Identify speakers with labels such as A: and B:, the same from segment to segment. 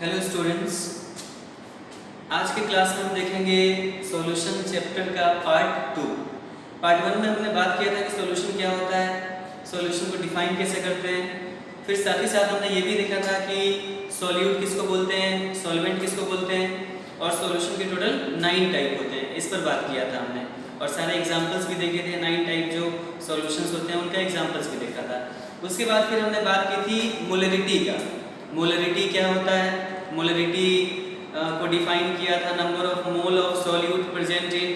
A: Hello students, आज के class में हम देखेंगे सॉल्यूशन चैप्टर का पार्ट 2। पार्ट 1 में हमने बात किया था कि सॉल्यूशन क्या होता है, सॉल्यूशन को डिफाइन कैसे करते हैं। फिर साथ ही साथ हमने ये भी देखा था कि सॉल्यूट किसको बोलते हैं, सॉल्वेंट किसको बोलते हैं, और सॉल्यूशन के टोटल 9 टाइप होते हैं। इस पर बात किया था हमने और सारे एग्जाम्पल्स भी देखे थे। 9 टाइप जो सॉल्यूशंस होते हैं उनका एग्जाम्पल्स भी देखा था। उसके बाद फिर हमने बात की थी मोलरिटी का। मोलरिटी क्या होता है, मोलरिटी को डिफाइन किया था, number of mole of solute present in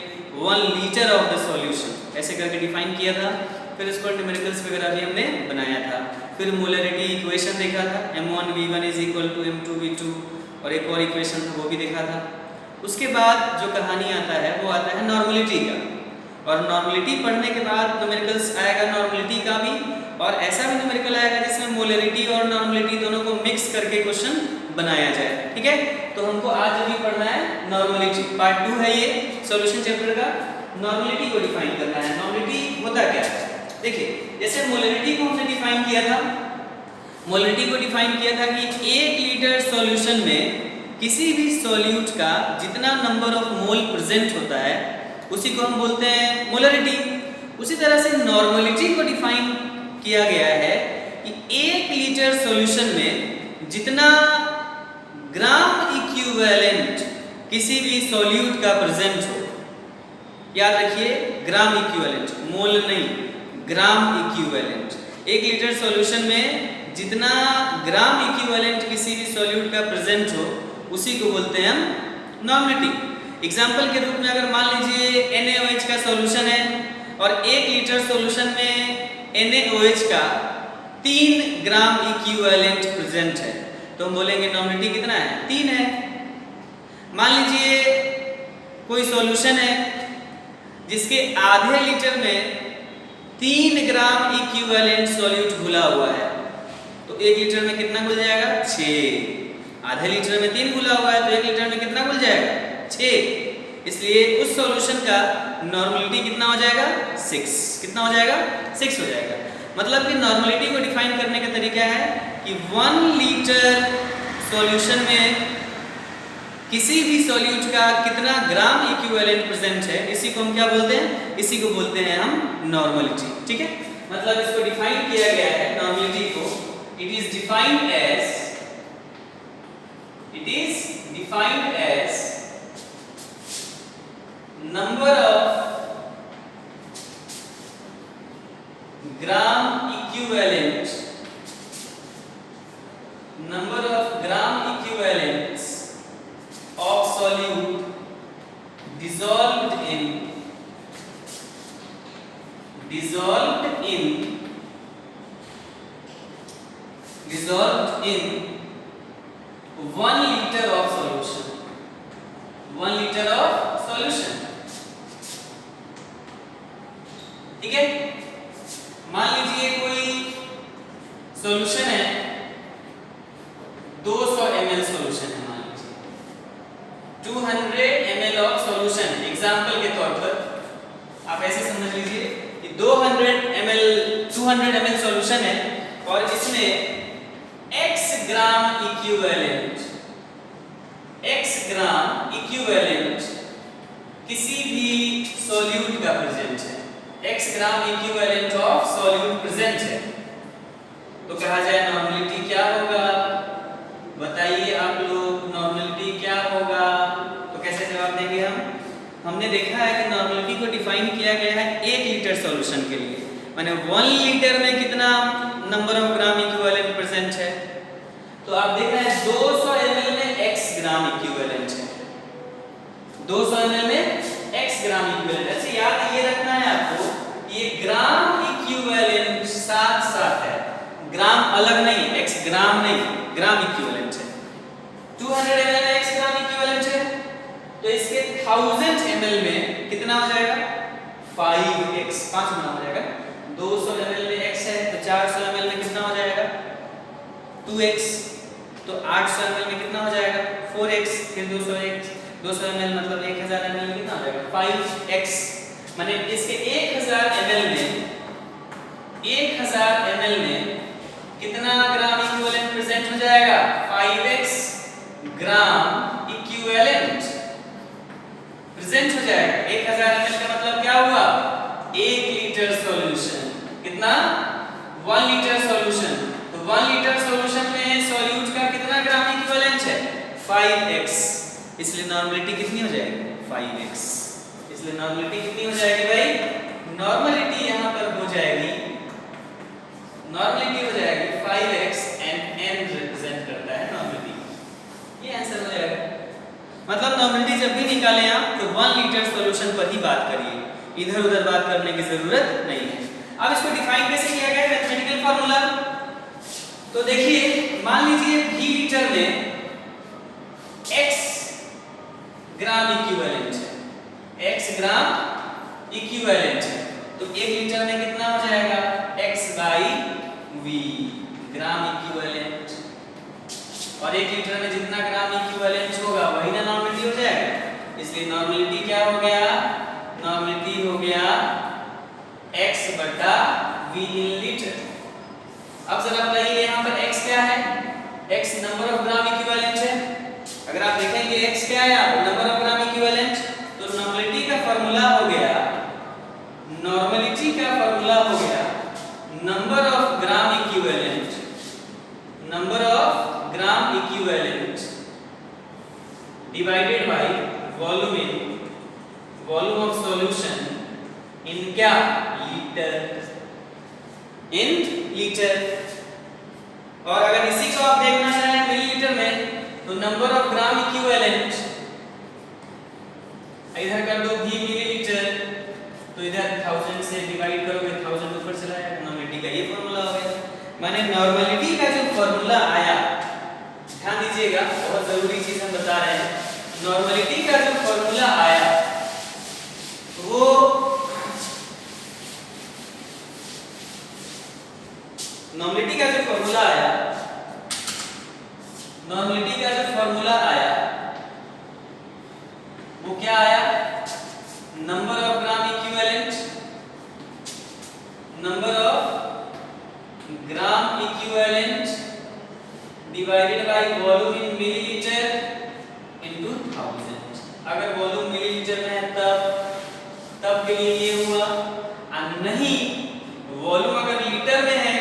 A: 1 litre of the solution, ऐसे करके डिफाइन किया था। फिर उस पर न्यूमेरिकल्स वगैरह भी हमने बनाया था। फिर मोलरिटी इक्वेशन देखा था, M1V1 = M2V2, और एक और इक्वेशन था वो भी देखा था। उसके बाद जो कहानी आता है वो आता है नॉर्मलिटी का, और नॉर्मलिटी पढ़ने के बाद न्यूमेरिकल्स आएगा नॉर्मलिटी का भी, और ऐसा भी न्यूमेरिकल आएगा जिसमें मोलरिटी और नॉर्मलिटी दोनों को मिक्स करके क्वेश्चन बनाया जाए। ठीक है, तो हमको आज भी पढ़ना है नॉर्मलिटी। पार्ट 2 है ये सॉल्यूशन चैप्टर का। नॉर्मलिटी को डिफाइन करना है। नॉर्मलिटी होता क्या है, देखिए जैसे मोलरिटी को हमने डिफाइन किया था, मोलरिटी को डिफाइन किया था कि 1 लीटर सॉल्यूशन में किसी भी सॉल्यूट का जितना नंबर ऑफ मोल प्रेजेंट होता है उसी को हम बोलते हैं मोलरिटी। उसी तरह से नॉर्मलिटी को डिफाइन किया गया है कि 1 लीटर सॉल्यूशन में जितना ग्राम इक्विवेलेंट किसी भी सॉल्यूट का प्रेजेंट हो, याद रखिए ग्राम इक्विवेलेंट, मोल नहीं, ग्राम इक्विवेलेंट। 1 लीटर सॉल्यूशन में जितना ग्राम इक्विवेलेंट किसी भी सॉल्यूट का प्रेजेंट हो उसी को बोलते हैं हम नॉर्मलिटी। एग्जाम्पल के रूप में अगर मान लीजिए NaOH का सॉल्यूशन है और 1 लीटर सॉल्यूशन में NaOH का 3 ग्राम इक्विवेलेंट प्रेजेंट है, तो हम बोलेंगे नॉर्मलिटी कितना है, 3 है। मान लीजिए कोई सॉल्यूशन है जिसके आधे लीटर में 3 ग्राम इक्विवेलेंट सॉल्यूट घुला हुआ है, तो 1 लीटर में कितना घुल जाएगा, 6। आधे लीटर में 3 घुला हुआ है तो 1 लीटर में कितना घुल जाएगा, 6। इसलिए उस सॉल्यूशन का नॉर्मलिटी कितना हो जाएगा, 6। कितना हो जाएगा, 6 हो जाएगा। मतलब कि नॉर्मलिटी को डिफाइन करने का तरीका है कि 1 लीटर सॉल्यूशन में किसी भी सॉल्यूट का कितना ग्राम इक्विवेलेंट प्रेजेंट है, इसी को हम क्या बोलते हैं, इसी को बोलते हैं हम नॉर्मलिटी। ठीक है, मतलब इसको डिफाइन किया गया है नॉर्मलिटी को। It is defined as number of gram equivalent, number of gram equivalents of solute dissolved in 1 liter of solution, 1 liter of solution। ठीक है, मान लीजिए कोई सॉल्यूशन है, 200 ml सॉल्यूशन है, मान लीजिए 200 ml ऑफ सॉल्यूशन। एग्जांपल के तौर पर आप ऐसे समझ लीजिए कि 200 ml सॉल्यूशन है और इसमें x ग्राम इक्विवेलेंट किसी भी सॉल्यूट का प्रेजेंट है, x gram equivalent of solute present है, तो कहा जाए नॉर्मलिटी क्या होगा। बताइए आप लोग, नॉर्मलिटी क्या होगा, तो कैसे जवाब देंगे हम। हमने देखा है कि नॉर्मलिटी को डिफाइन किया गया है 1 लीटर सॉल्यूशन के लिए, माने 1 लीटर में कितना number of gram equivalent present है, तो आप देख रहे हैं 200 ml में x ग्राम इक्विवेलेंट है, 200 ml में x ग्राम इक्विवेलेंट। ऐसे याद ये रखना है आपको, ये ग्राम इक्विवेलेंट साथ साथ है, ग्राम अलग नहीं, x ग्राम नहीं, ग्राम इक्विवेलेंट है। 200 ml में x ग्राम इक्विवेलेंट है, तो इसके 1000 ml में कितना हो जाएगा, 5x, 5 गुना हो जाएगा। 200 ml में x है तो 400 ml में कितना हो जाएगा, 2x, तो 800 ml में कितना हो जाएगा, 4x, फिर 200 ml मतलब 1000 ml में कितना हो जाएगा, 5x। माने इसके 1000 ml में कितना ग्राम इक्विवेलेंट प्रेजेंट हो जाएगा, 5x ग्राम इक्विवेलेंट प्रेजेंट हो जाएगा। 1000 ml का मतलब क्या हुआ? 1 लीटर सॉल्यूशन। कितना? 1 लीटर सॉल्यूशन। तो 1 लीटर सॉल्यूशन में सॉल्यूट का कितना ग्राम इक्विवेलेंट है? 5x। इसलिए नॉर्मलिटी कितनी हो जाएगी? 5x। इसलिए नॉर्मलिटी कितनी हो जाएगी भाई? नॉर्मलिटी यहां पर हो जाएगी, नॉर्मलिटी हो जाएगी 5x एंड n रिप्रेजेंट करता है नॉर्मलिटी। ये आंसर हो जाएगा। मतलब नॉर्मलिटी जब भी निकालें आप तो 1 लीटर सॉल्यूशन पर ही बात करिए, इधर उधर बात करने की जरूरत नहीं है। अब इसको डिफाइन कैसे किया गया है? Mathematical formula. तो देखिए, मान लीजिए v लीटर में x ग्राम इक्विवेलेंट है, x ग्राम इक्विवेलेंट है, तो 1 लीटर में कितना हो जाएगा? x by v gram equivalent. और 1 लीटर में जितना ग्राम इक्विवेलेंट होगा वही ना नॉर्मलिटी हो जाएगा। इसलिए नॉर्मलिटी क्या हो गया? नॉर्मलिटी हो गया x बटा v इन लीटर। अब जरा बताइए यहाँ पर x क्या है? x number of gram equivalent है। अगर आप देखेंगे x क्या आया? Number of gram equivalent. तो नॉर्मलिटी का फार्मूला हो गया, नॉर्मलिटी का फार्मूला हो गया number of gram equivalent, number of gram equivalent divided by volume in, volume of solution in क्या? Litre, in litre. और अगर इसी को आप देखना चाहें मिलीलीटर में तो नंबर ऑफ ग्राम इक्विवेलेंट, इधर कर दो v मिलीलीटर, तो इधर 1000 से डिवाइड करोगे 1000 ऊपर चला जाएगा। नॉर्मलिटी का ये फार्मूला हो गया। माने नॉर्मलिटी का जो फार्मूला आया, ध्यान दीजिएगा, बहुत जरूरी चीज हम बता रहे हैं। नॉर्मलिटी का जो फार्मूला आया वो नॉर्मलिटी का जो फार्मूला आया, नॉर्मलिटी का जो फार्मूला आया वो क्या आया? Number of gram equivalent, number of gram equivalent divided by volume in millilitre into 1000। अगर वॉल्यूम मिलीलीटर में है तब के लिए ये हुआ, और नहीं वॉल्यूम अगर लीटर में है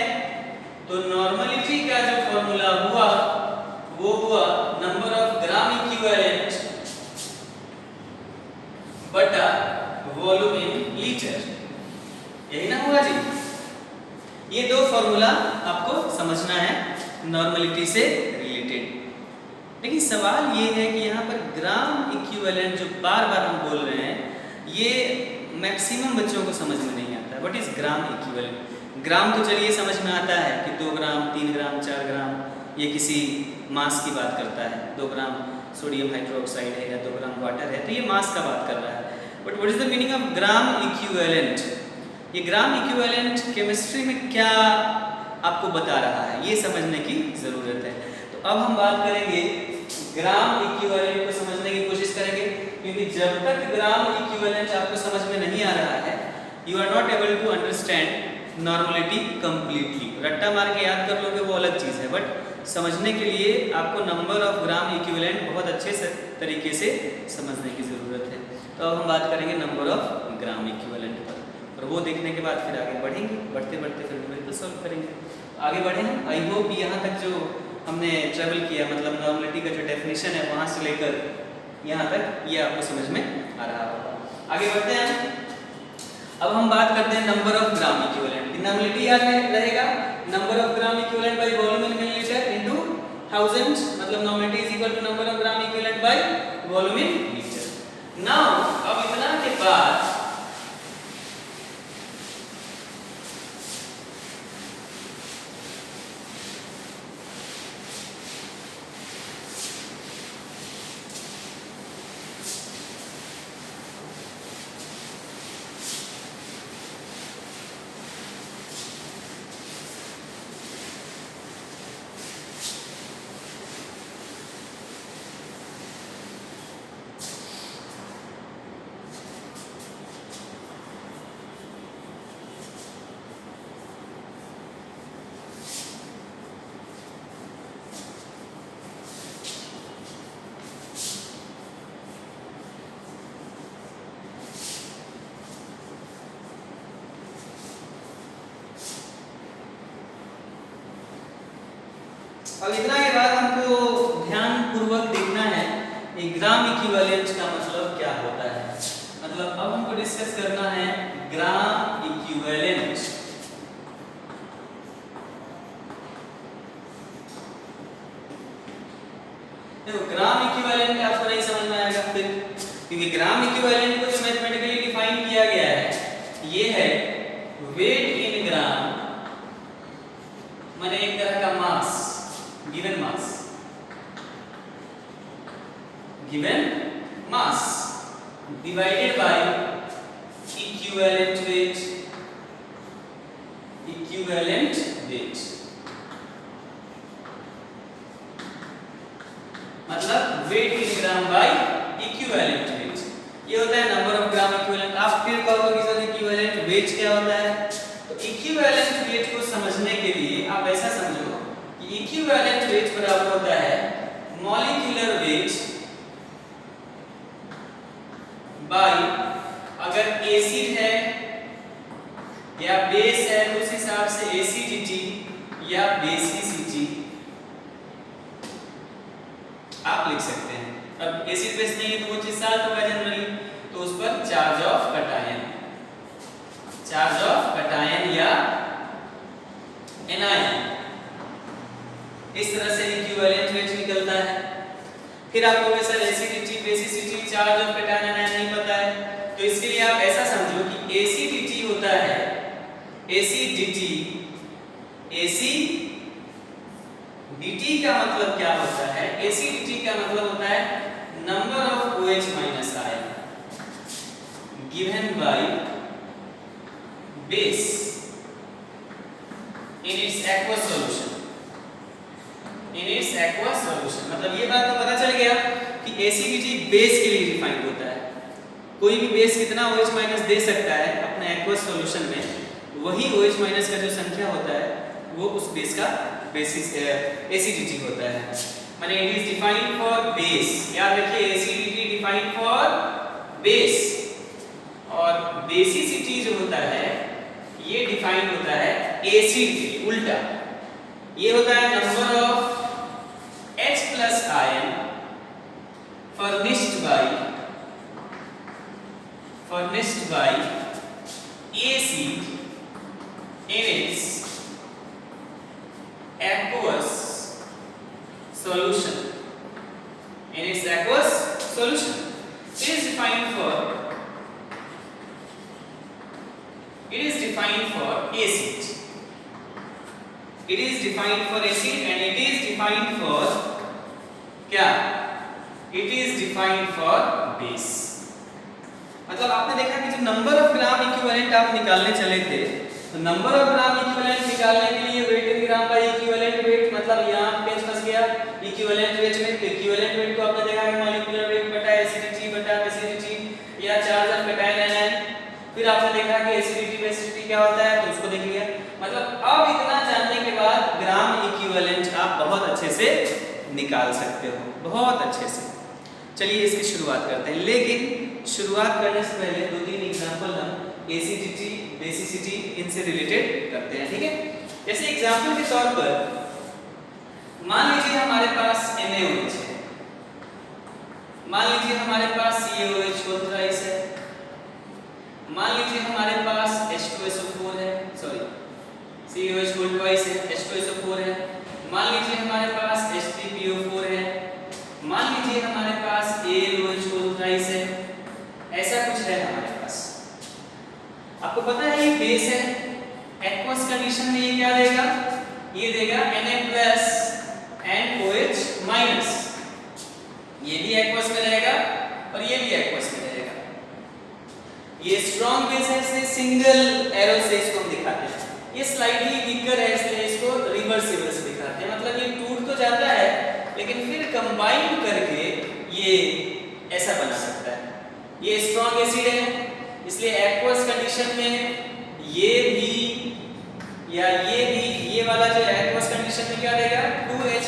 A: तो नॉर्मलिटी का जो फार्मूला हुआ वो हुआ नंबर ऑफ ग्राम इक्विवेलेंट बटा वॉल्यूम इन लीटर। यही ना हुआ जी? ये दो फार्मूला आपको समझना है नॉर्मलिटी से रिलेटेड। लेकिन सवाल ये है कि यहाँ पर ग्राम इक्विवेलेंट जो बार बार हम बोल रहे हैं, ये मैक्सिमम बच्चों को समझ में नहीं आता। What is gram equivalent? Gram तो चलिए समझ में आता है कि 2 ग्राम 3 ग्राम 4 ग्राम, ये किसी मास की बात करता है। 2 ग्राम सोडियम हाइड्रोक्साइड है या 2 ग्राम वाटर है, तो ये मास का बात कर रहा है। But what is the meaning of gram equivalent? ये ग्राम इक्विवेलेंट केमिस्ट्री में क्या आपको बता रहा है, ये समझने की जरूरत है। तो अब हम बात करेंगे ग्राम इक्विवेलेंट को समझने की कोशिश करेंगे, क्योंकि जब तक ग्राम इक्विवेलेंट आपको समझ में नहीं आ रहा है, you are not able to understand normality completely. रट्टा मार के याद कर लोगे वो अलग चीज़ है, बट समझने के लिए आपको नंबर ऑफ ग्राम इक्विवेलेंट बहुत अच्छे से तरीके से समझने की ज़रूरत है। तो अब हम बात करेंगे नंबर ऑफ ग्राम इक्विवेलेंट पर, और वो देखने के बाद फिर आगे बढ़ेंगे। बढ़ते बढ़ते फिर न्यूमेरिकल सॉल्व करेंगे। आगे बढ़े हम। आई होप यहाँ तक जो हमने ट्रेवल किया, मतलब नॉर्मलिटी का जो डेफिनेशन है वहाँ से लेकर यहाँ तक, ये आपको समझ में आ रहा होगा। आगे बढ़ते हैं। अब हम बात करते हैं number of gram equivalent. Normality याद रहेगा, number of gram equivalent by volume in millilitre into 1000, मतलब normality is equal to number of gram equivalent by volume in litre. Now अब इतना के बाद अब इतना के बाद हमको ध्यान पूर्वक देखना है ग्राम इक्विवेलेंट का मतलब क्या होता है। मतलब अब हमको डिस्कस करना है ग्राम इक्विवेलेंट। देखो ग्राम इक्विवेलेंट आपको नहीं समझ में आएगा फिर, क्योंकि ग्राम इक्विवेलेंट को जो मैथमेटिकली डिफाइन किया गया है ये है वेट इन ग्राम, माने एक तरह का mass, given mass, given mass divided by equivalent weight, equivalent weight मतलब weight in gram by equivalent weight, ये होता है नंबर ऑफ ग्राम इक्विवेलेंट। आप फिर कहोगे कि सर इक्विवेलेंट वेट क्या होता है, तो इक्विवेलेंट वेट को समझने के लिए आप ऐसा समझो कि इक्विवेलेंट वेट बराबर होता है मॉलिक्यूलर वेट बाय, अगर एसिड है या बेस है तो उस हिसाब से एसिडिटी या बेसिसिटी आप लिख सकते हैं। अब एसिड बेस नहीं है तो वो चीज साल्ट होगा जनरली, तो उस पर charge of cation, charge of cation या एनायन, इस तरह से इक्विवेलेंट वेट निकलता है। फिर आपको sir acidity basicity charge of cation anion नहीं पता है, तो इसके लिए आप ऐसा समझो कि एसिडिटी होता है, एसिडिटी, एसिडिटी का मतलब क्या होता है, एसिडिटी का मतलब होता है number of OH minus ion given by base in its aqueous solution, in its aqueous solution. मतलब ये बात तो पता चल गया कि एसिडिटी बेस के लिए डिफाइंड होता है, कोई भी बेस कितना OH माइनस दे सकता है अपने एक्वस सॉल्यूशन में, वही OH माइनस का जो संख्या होता है वो उस बेस का बेसिस एसिडिटी होता है। माने it is defined for base, याद रखिए एसिडिटी डिफाइंड फॉर बेस, और बेसिसिटी जो होता है ये डिफाइंड होता है एसिड के लिए, उल्टा ये होता है number of H plus ion furnished bye acid in its aqueous solution, in its aqueous solution. It is defined for acid, it is defined for acid and it is defined for क्या, it is defined for base। मतलब आपने देखा कि जो number of gram equivalent आप निकालने चले थे, तो नंबर ऑफ ग्राम इक्विवेलेंट निकालने के लिए weight in gram by equivalent weight, मतलब यहां पेज फंस गया इक्विवेलेंट वेट में, तो इक्विवेलेंट वेट को आपने देखा कि मॉलिक्यूलर वेट बटा एसिडिटी बटा बेसिसिटी या चार्ज ऑफ कटायन एनायन। फिर आपने देखा कि एसिडिटी बेसिसिटी क्या होता है तो उसको देख लिया। मतलब अब इतना जानने के बाद ग्राम इक्विवेलेंट आप बहुत अच्छे से निकाल सकते हो, बहुत अच्छे से। चलिए इसकी शुरुआत करते हैं, लेकिन शुरुआत करने से पहले दो तीन एग्जांपल हम एसिडिटी बेसिसिटी इनसे रिलेटेड करते हैं, ठीक है। जैसे एग्जांपल के तौर पर मान लीजिए हमारे पास NaOH है, मान लीजिए हमारे पास CaOH को थ्राइस है, मान लीजिए हमारे पास H2SO4 है, सॉरी CaOH को ट्वाइस है, H2SO4 है, मान लीजिए हमारे पास H3PO4 है, मान लीजिए हमारे पास AlOH को थ्राइस है, ऐसा कुछ है हमारे पास। आपको पता है ये बेस है, एक्वस कंडीशन में ये क्या देगा, ये देगा Na+NOH-, ये भी एक्वस में रहेगा और ये भी एक्वस में रहेगा। ये स्ट्रॉन्ग बेस है इसलिए सिंगल एरो से इसको हम दिखाते हैं, ये स्लाइटली वीकर है इसलिए इसको रिवर्सिबल से दिखाते हैं। मतलब ये टूट तो जाता है लेकिन फिर कंबाइन करके ये ऐसा बना सकता है। ये स्ट्रॉन्ग एसिड है इसलिए एक्वस कंडीशन में ये भी या ये भी, ये वाला जो एक्वस कंडीशन में क्या देगा 2H+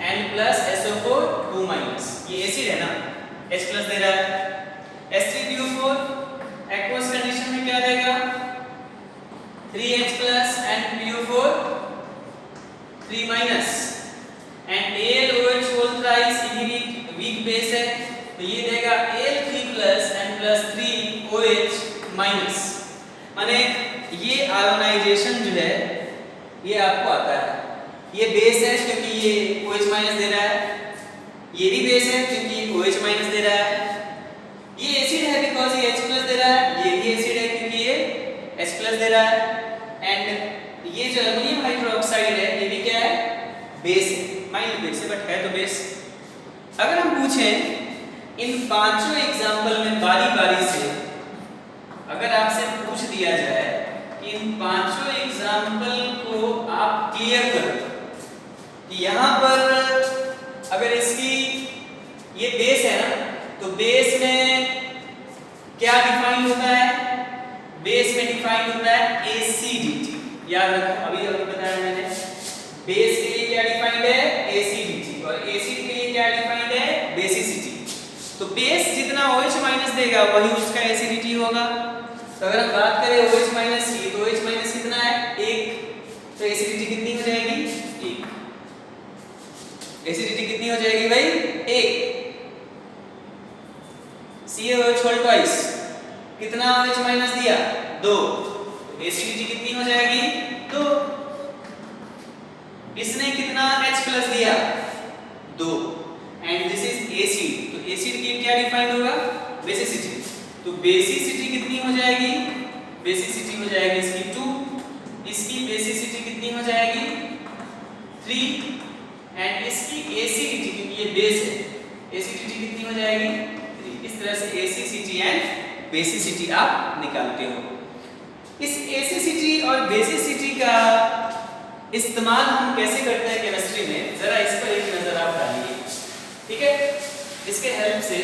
A: N+SO4 2-, ये एसिड है ना, H+ दे रहा है। H3PO4 एक्वस कंडीशन में क्या देगा 3H+ NPO4 3-, बेस है तो ये देगा Al3 plus N plus 3 OH minus, माने ये आयोनाइजेशन जो है ये आपको आता है। ये बेस है क्योंकि ये OH माइनस दे रहा है, ये भी बेस है क्योंकि OH माइनस दे रहा है, ये एसिड है बिकॉज ये H प्लस दे रहा है, ये भी एसिड है क्योंकि ये H प्लस दे रहा है, एंड ये जो अल्युमिनियम हाइड्रोक्साइड है ये भी क्या है, बेस है, माइल्ड बेस है बट है तो बेस। अगर हम पूछें इन पांचों एग्जाम्पल में बारी बारी से, अगर आपसे पूछ दिया जाए कि इन पांचों एग्जाम्पल को आप क्लियर करो कि यहाँ पर अगर इसकी ये बेस है ना तो बेस में क्या डिफाइन होता है, बेस में डिफाइन होता है एसिडिटी। याद रखो अभी अभी बताया मैंने, बेस के लिए क्या डिफाइंड है, एसिडिटी, और एसिड के लिए क्या डिफाइंड है, बेसिसिटी। तो बेस जितना OH माइनस देगा वही उसका एसिडिटी होगा। तो अगर हम बात करें OH माइनस की तो OH माइनस कितना है, 1, तो एसिडिटी कितनी हो जाएगी, 1। एसिडिटी कितनी हो जाएगी भाई, 1। CaOH होल ट्वाइस कितना OH माइनस दिया, 2, तो एसिडिटी कितनी हो जाएगी, 2। इसने कितना H प्लस दिया, 2, एंड दिस इज एसिड, तो एसिड के लिए क्या डिफाइंड होगा, बेसिसिटी। तो बेसिसिटी कितनी हो जाएगी, बेसिसिटी हो जाएगी इसकी 2, इसकी बेसिसिटी कितनी हो जाएगी, 3, एंड इसकी एसिडिटी क्योंकि ये बेस है, एसिडिटी कितनी हो जाएगी, 3। इस तरह से एसिसिटी एंड बेसिसिटी आप निकालते हो। इस एसिसिटी और बेसिसिटी का इस्तेमाल हम कैसे करते हैं केमिस्ट्री में, जरा इस पर एक नजर आप डालिए, ठीक है। इसके हेल्प से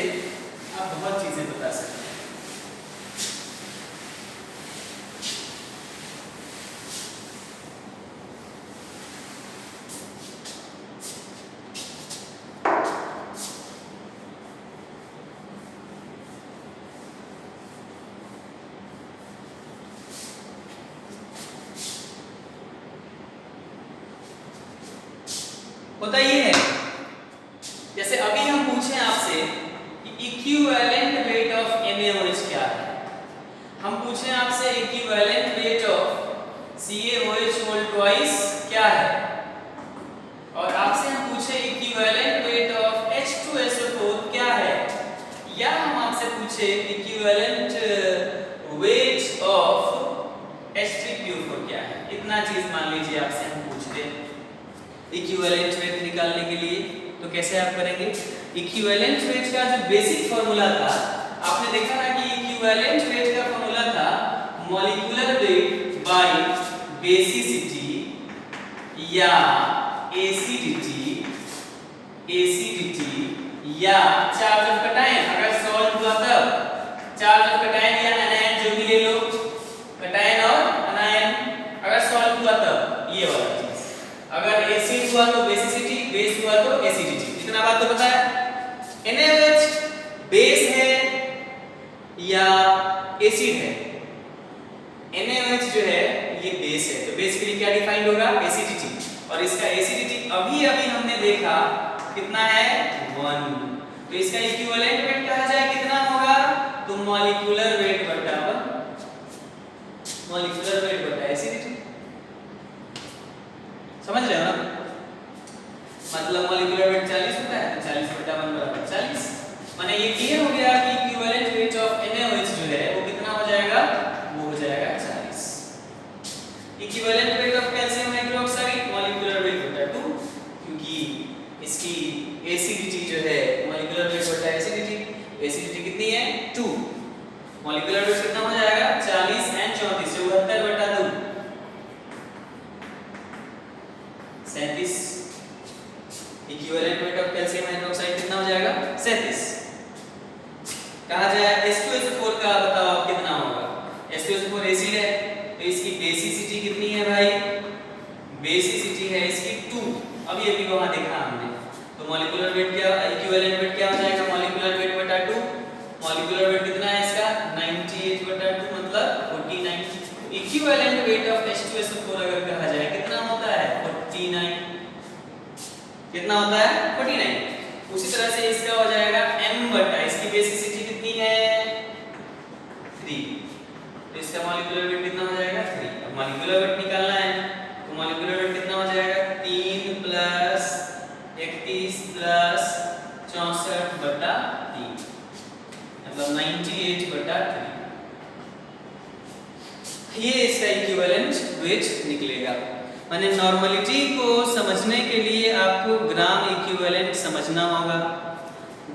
A: आप बहुत चीजें बता सकते हैं। होता ये है, जैसे अभी हम पूछें आपसे कि इक्विवेलेंट वेट ऑफ NaOH क्या है, हम पूछें आपसे equivalent weight of CaOH whole twice क्या है, और आपसे हम पूछे इक्विवेलेंट वेट ऑफ H2SO4 क्या है, या हम आपसे पूछे इक्विवेलेंट वेट ऑफ H3PO4 क्या है। इतना चीज मान लीजिए आपसे हम पूछते हैं इक्विवेलेंट वेट निकालने के लिए, तो कैसे आप करेंगे। इक्विवेलेंट वेट का जो बेसिक फॉर्मूला था, आपने देखा था कि इक्विवेलेंट वेट का फॉर्मूला था मॉलिक्यूलर वेट बाय बेसिसिटी या एसिडिटी, एसिडिटी या चार्ज ऑफ कैटायन, अगर सॉल्व हुआ तब चार्ज ऑफ कैटायन या एनायन जो भी ले लो, कैटायन और एनायन अगर सॉल्व हुआ तब ये वाला चीज, अगर एसिड हुआ तो बेसिसिटी, बेस हुआ तो एसिडिटी। इतना बात तो पता है। NaOH बेस है या एसिड है, NaOH जो है ये बेस है, तो बेस के लिए क्या डिफाइंड होगा, एसिडिटी, और इसका एसिडिटी अभी अभी हमने देखा कितना है, 1, तो इसका इक्विवेलेंट वेट कहा जाए कितना होगा, तो मॉलिक्यूलर वेट बटा 1, मॉलिक्यूलर वेट बटा एसिडिटी। समझ रहे हो ना, मतलब मॉलिक्यूलर वेट 40 होता है तो 40 बटा 1 बराबर 40, माने ये क्लियर हो गया कि इक्विवेलेंट वेट ऑफ NaOH जो है वो कितना हो जाएगा, वो हो जाएगा 40। Equivalent weight of calcium hydroxide molecular weight बटा 2, क्योंकि इसकी एसिडिटी जो है मॉलिक्यूलर वेट बटा एसिडिटी, एसिडिटी कितनी है, 2, मॉलिक्यूलर वेट कितना हो जाएगा, 40 एंड 34 74 बटा 2 37। Equivalent weight of calcium hydroxide कितना हो जाएगा, 37। कहा जाए H2SO4 का बताओ कितना होगा, H2SO4 एसिड है तो इसकी बेसिसिटी कितनी है भाई, बेसिसिटी है इसकी 2, अभी अभी वहां देखा हमने, तो मॉलिक्यूलर वेट क्या, इक्विवेलेंट वेट क्या हो जाएगा, मॉलिक्यूलर वेट बटा 2, मॉलिक्यूलर वेट कितना है इसका, 98 बटा 2 मतलब 49। इक्विवेलेंट वेट ऑफ H2SO4 अगर कहा जाए कितना होता है, 49, कितना होता है, 49। उसी तरह से इसका हो जाएगा m बटा इसकी बेसिसिटी कितनी है 3, तो इसका मॉलिक्यूलर वेट कितना हो जाएगा 3। अब मॉलिक्यूलर वेट निकालना है तो मॉलिक्यूलर वेट कितना हो जाएगा 3 प्लस 31 प्लस 64 बटा 3 मतलब 98 बटा 3। ये इसका इक्विवेलेंट वेट निकलेगा। माने नॉर्मलिटी को समझने के लिए आपको ग्राम इक्विवेलेंट समझना होगा।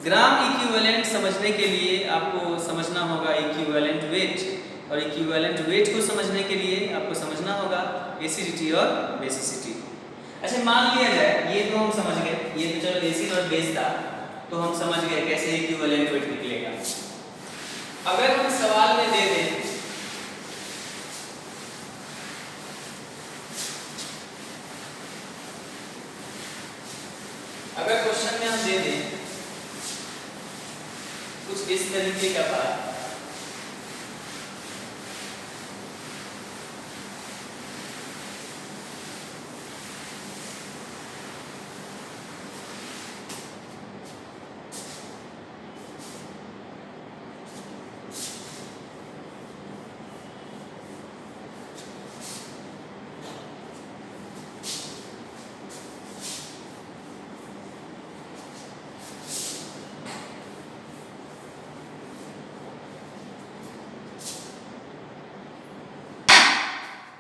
A: ग्राम इक्विवेलेंट समझने के लिए आपको समझना होगा इक्विवेलेंट वेट, और इक्विवेलेंट वेट को समझने के लिए आपको समझना होगा एसिडिटी और बेसिसिटी। अच्छा मान लिया जाए ये तो हम समझ गए, ये तो चलो एसिड और बेस था तो हम समझ गए कैसे इक्विवेलेंट वेट निकलेगा। अगर हम सवाल में दे दें अगर क्वेश्चन में हम दे दें कुछ इस तरीके का बात,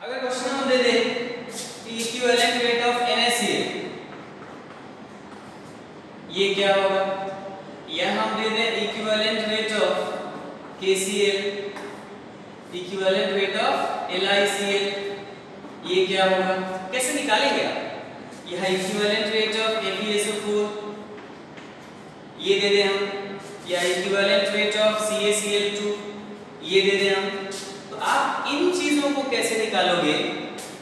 A: अगर क्वेश्चन हम दे दें कि इक्विवेलेंट वेट ऑफ NaCl ये क्या होगा, या हम दे दें equivalent weight of KCl, equivalent weight of LiCl, ये क्या होगा, कैसे निकालेंगे आप? यह इक्विवेलेंट वेट ऑफ FeSO4 ये दे दें हम, या इक्विवेलेंट वेट ऑफ CaCl2 ये दे दें हम। तो आप इन चीजों को कैसे निकालोगे?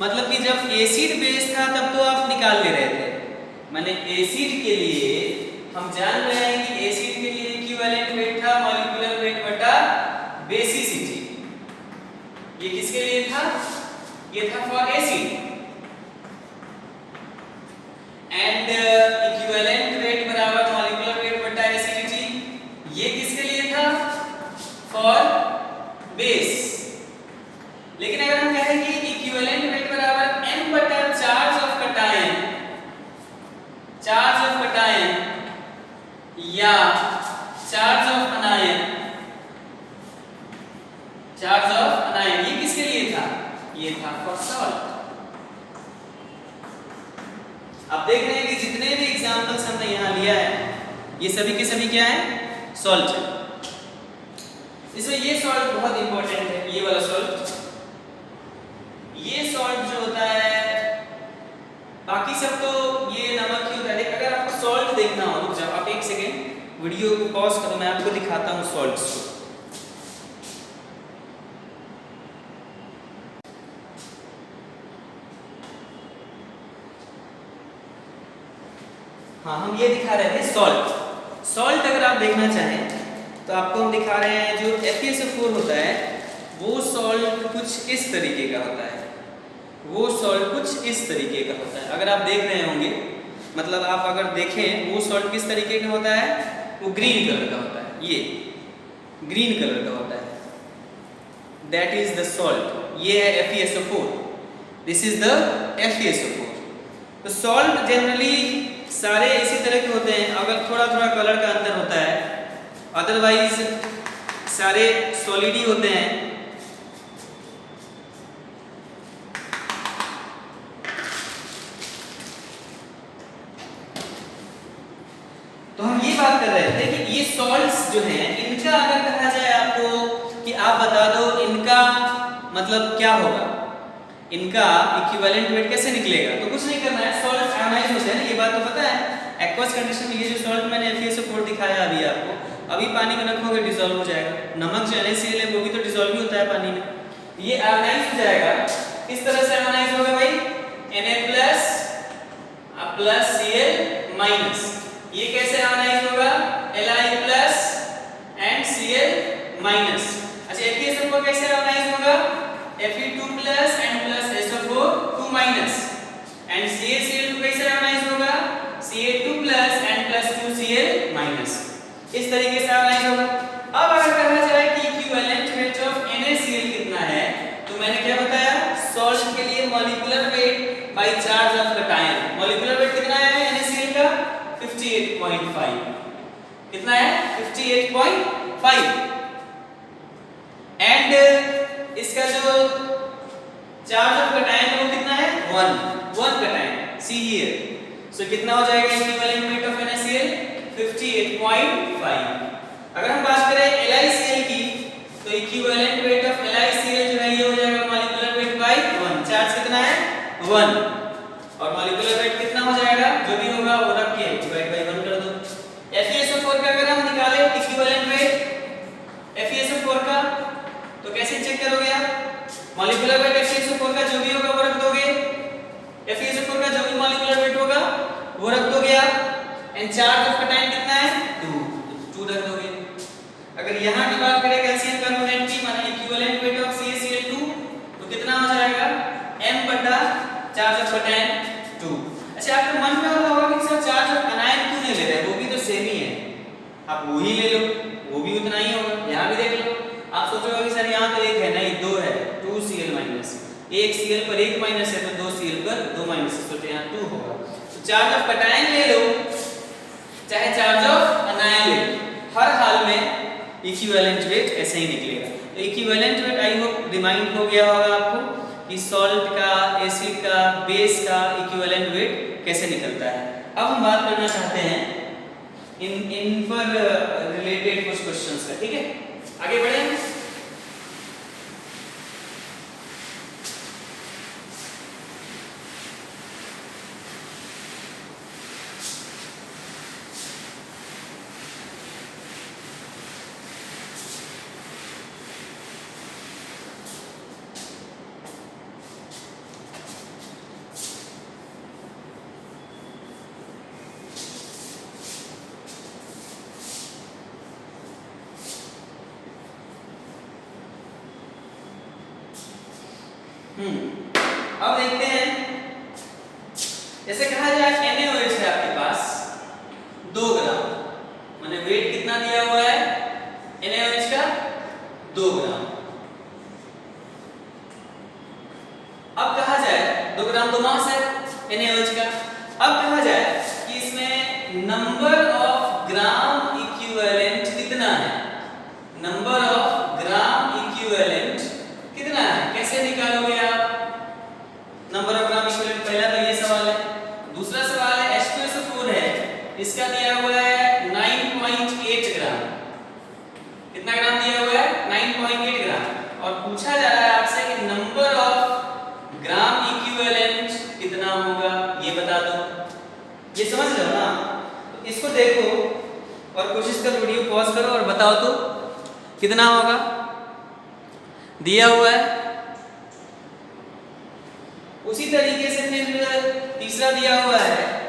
A: मतलब कि जब एसिड बेस था तब तो आप निकाल ले रहे थे, माने एसिड के लिए हम जान रहे हैं कि एसिड के लिए इक्विवेलेंट वेट था मॉलिक्यूलर वेट बटा बेसिसिटी। ये किसके लिए था? ये था for acid. And equivalent weight बराबर मॉलिक्यूलर वेट बटा एसिडिटी, ये किसके लिए था? For base. लेकिन अगर हम कहें कि इक्विवेलेंट वेट बराबर m बटा चार्ज ऑफ कटायन या चार्ज ऑफ अनायन, ये किसके लिए था? ये था फॉर सॉल्ट। आप देख रहे हैं कि जितने भी एग्जांपल्स हमने यहां लिया है ये सभी के सभी क्या है? सॉल्ट है। इसमें ये सॉल्ट बहुत इंपॉर्टेंट है, ये वाला सॉल्ट। ये सॉल्ट जो होता है, बाकी सब तो ये नमक ही होता है। अगर आपको सॉल्ट देखना हो तो जब आप एक सेकेंड वीडियो को पॉज करो, मैं आपको दिखाता हूँ सॉल्ट्स। हाँ हम ये दिखा रहे थे सॉल्ट। सॉल्ट अगर आप देखना चाहें तो आपको हम दिखा रहे हैं जो FeSO4 होता है वो सॉल्ट कुछ इस तरीके का होता है, वो सॉल्ट कुछ इस तरीके का होता है। अगर आप देख रहे होंगे, मतलब आप अगर देखें वो सॉल्ट किस तरीके का होता है, वो ग्रीन कलर का होता है, ये ग्रीन कलर का होता है, दैट इज द सॉल्ट। ये है FeSO4, this is the FeSO4। तो सॉल्ट जनरली सारे इसी तरह के होते हैं, अगर थोड़ा थोड़ा कलर का अंतर होता है, अदरवाइज सारे सॉलिड ही होते हैं। तो हम ये बात कर रहे थे कि ये सॉल्ट्स जो हैं इनका अगर कहा जाए आपको कि आप बता दो इनका मतलब क्या होगा, इनका इक्विवेलेंट वेट कैसे निकलेगा, तो कुछ नहीं करना है, सॉल्ट आयोनाइज होते हैं ना, ये बात तो पता है। एक्वस कंडीशन में ये जो सॉल्ट मैंने FeSO4 दिखाया अभी आपको, अभी पानी में रखोगे डिसॉल्व हो जाएगा। नमक जो NaCl है वो भी तो डिसॉल्व ही होता है पानी में, ये आयोनाइज हो जाएगा। किस तरह से आयोनाइज होगा भाई? Na प्लस Cl माइनस, ये कैसे आयोनाइज होगा? Li plus and Cl minus. अच्छा FeSO4 कैसे आयोनाइज होगा? Fe2 plus and plus SO4 2 minus, and CaCl2 कैसे आयोनाइज होगा? Ca2 plus and plus 2Cl by charge of cation. Molecular weight कितना है NaCl का 58.5। कितना है 58.5। एंड इसका जो चार्ज ऑफ कैटायन है वो कितना है 1 कैटायन। See here. सो कितना हो जाएगा इक्विवेलेंट वेट ऑफ NaCl 58.5। अगर हम बात करें LiCl की तो इक्विवेलेंट वेट ऑफ LiCl जो है ये हो जाएगा मॉलिक्यूलर वेट बाय 1। चार्ज कितना है 1 और मॉलिक्यूलर वेट कितना हो जाएगा जो भी होगा वो रख के डिवाइड बाय 1 कर दो। FeSO4 का अगर हम निकाले इक्विवेलेंट वेट FeSO4 का तो कैसे चेक करोगे आप? मॉलिक्यूलर वेट FeSO4 का जो भी होगा वो रख दोगे। FeSO4 का जो भी मॉलिक्यूलर वेट होगा वो रख दोगे आप। एंड चार्ज ऑफ कैटायन कितना है 2 रख दोगे। अगर यहां की बात करें कैल्शियम कार्बोनेट की माने इक्विवेलेंट वेट ऑफ CaCl2 तो कितना हो जाएगा m बटा चार्ज ऑफ कैटायन 2। अच्छा आपके मन में होगा कि सर चार्ज ऑफ एनायन क्यों नहीं ले रहे? वो भी तो सेम ही है, आप वो ही ले लो, वो भी उतना ही होगा। यहां भी देख लो, आप सोचोगे कि सर यहां तो एक है, नहीं 2 है, 2Cl माइनस। एक Cl पर एक माइनस है तो 2Cl पर 2 माइनस है, तो यहां 2 होगा। तो चार्ज ऑफ कैटायन ले लो चाहे चार्ज ऑफ एनायन ले लो, हर हाल में इक्विवेलेंट वेट ऐसे ही निकलेगा। तो equivalent weight I hope remind हो गया होगा आपको कि सॉल्ट का, एसिड का, बेस का इक्विवेलेंट वेट कैसे निकलता है। अब हम बात करना चाहते हैं इन पर रिलेटेड कुछ क्वेश्चंस का, ठीक है? आगे बढ़े। अब देखते हैं, जैसे कहा जाए NaOH है आपके पास 2 ग्राम, माने वेट कितना दिया हुआ है NaOH का 2 ग्राम। अब कहा जाए 2 ग्राम तो मास है NaOH का। अब कहा जाए कि इसमें नंबर ऑफ ग्राम इक्विवेलेंट कितना है, नंबर ऑफ ग्राम इक्विवेलेंट कितना है, कैसे निकालोगे आप नंबर ऑफ ग्राम इक्विवेलेंट? पहला तो ये सवाल है। दूसरा सवाल है H2SO4 है, इसका दिया हुआ है 9.8 ग्राम। कितना ग्राम दिया हुआ है 9.8 ग्राम, और पूछा जा रहा है आपसे कि नंबर ऑफ ग्राम इक्विवेलेंट कितना होगा ये बता दो। ये समझ लो ना, तो इसको देखो और कोशिश करो, वीडियो पॉज करो और बताओ तो कितना होगा। दिया हुआ है उसी तरीके से फिर तीसरा दिया हुआ है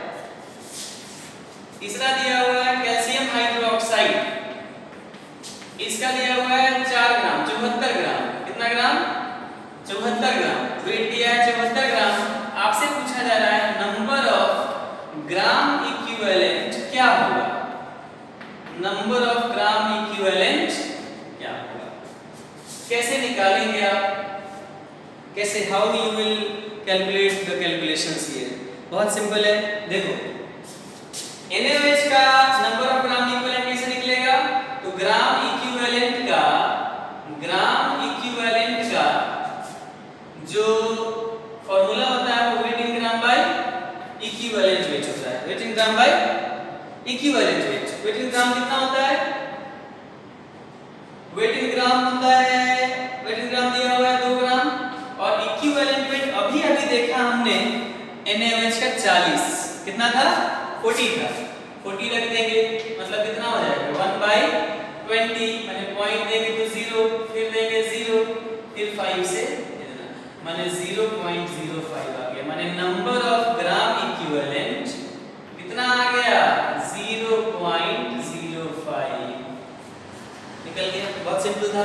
A: कैल्शियम हाइड्रोक्साइड, इसका दिया हुआ है 4 ग्राम 74 ग्राम। कितना ग्राम 74 ग्राम, वेट दिया है 74 ग्राम। आपसे पूछा जा रहा है नंबर ऑफ ग्राम इक्विवेलेंट क्या होगा, नंबर ऑफ ग्राम इक्विवेलेंट क्या होगा, कैसे निकालेंगे आप, कैसे, how you will calculate the calculations here? बहुत सिंपल है, देखो NaOH का नंबर ऑफ ग्राम इक्विवेलेंट कैसे निकलेगा, तो ग्राम इक्विवेलेंट का जो फॉर्मूला होता है वो weight in gram by equivalent weight होता है। Weight in gram by equivalent weight. Weight in gram कितना होता है, वेट इन ग्राम होता है, वेट इन ग्राम दिया हुआ है 2 ग्राम, और इक्विवेलेंट वेट अभी देखा हमने NaOH का 40, कितना था 40 था, 40 रख देंगे, मतलब कितना हो जाएगा 1/20, माने पॉइंट देंगे तो 0, फिर देंगे 0, फिर 5 से इतना, माने 0.05 आ गया। माने नंबर ऑफ ग्राम इक्विवेलेंट कितना आ गया 0.05 निकल गया। बहुत सिंपल था।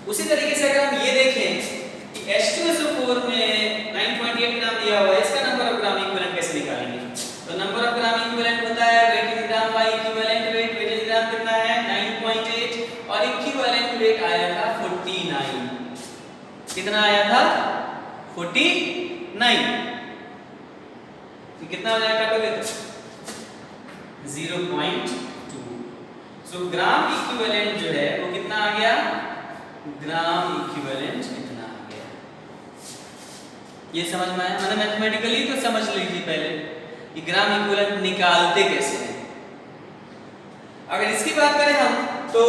A: उसी तरीके से अगर हम ये देखें कि H2SO4 में 9.8 ग्राम दिया हुआ है, इसका नंबर ऑफ ग्राम इक्विवेलेंट कैसे निकालेंगे? तो नंबर ऑफ ग्राम इक्विवेलेंट होता है weight in gram by equivalent weight. Weight in gram कितना है 9.8, और इक्विवेलेंट वेट आया था 49। कितना आया था 49। तो कितना हो जाएगा, काटोगे तो 0.2। सो ग्राम इक्विवेलेंट जो है वो कितना आ गया, ग्राम इक्विवेलेंट इतना आ गया। ये समझ में आया? मतलब मैथमेटिकली तो समझ लीजिए पहले कि ग्राम इक्विवेलेंट निकालते कैसे हैं। अगर इसकी बात करें हम तो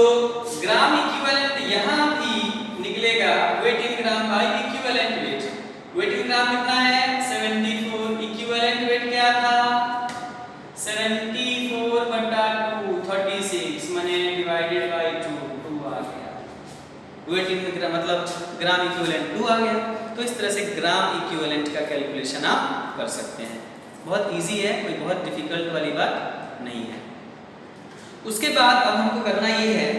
A: ग्राम इक्विवेलेंट यहाँ भी निकलेगा weight in gram by equivalent weight. Weight in gram कितना है 74, इक्विवेलेंट वेट क्या था 74/2 36 माने डिवाइडेड बाय 2 आ गया। वेट इन ग्राम मतलब ग्राम इक्विवेलेंट 2 आ गया। तो इस तरह से ग्राम इक्विवेलेंट का कैलकुलेशन आप कर सकते हैं। बहुत इजी है, कोई बहुत डिफिकल्ट वाली बात नहीं है। उसके बाद अब हमको करना ये है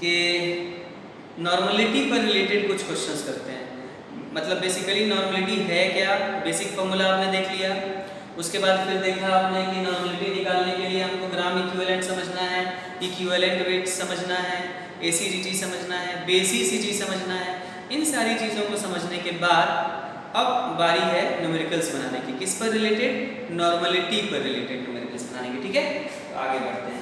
A: कि नॉर्मलिटी पर रिलेटेड कुछ क्वेश्चंस करते हैं। मतलब बेसिकली नॉर्मलिटी है क्या, बेसिक फॉर्मूला आपने देख लिया। उसके बाद फिर देखा आपने कि नॉर्मलिटी निकालने के लिए हमको ग्राम इक्विवेलेंट समझना है, इक्विवेलेंट वेट समझना है, एसीजीटी समझना है, बेसिसिटी समझना है। इन सारी चीज़ों को समझने के बाद अब बारी है न्यूमेरिकल्स बनाने की। किस पर रिलेटेड, नॉर्मलिटी पर रिलेटेड न्यूमेरिकल्स बनाने की। ठीक है, तो आगे बढ़ते हैं।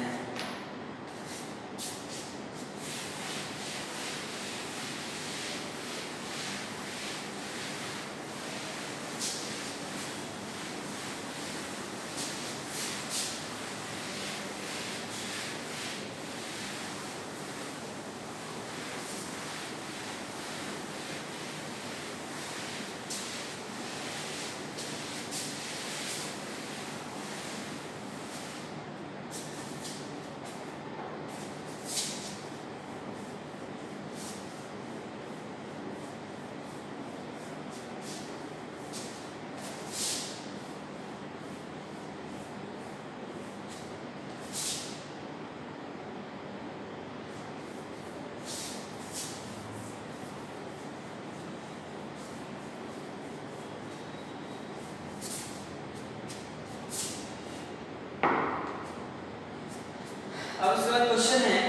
A: अब उसके बाद क्वेश्चन है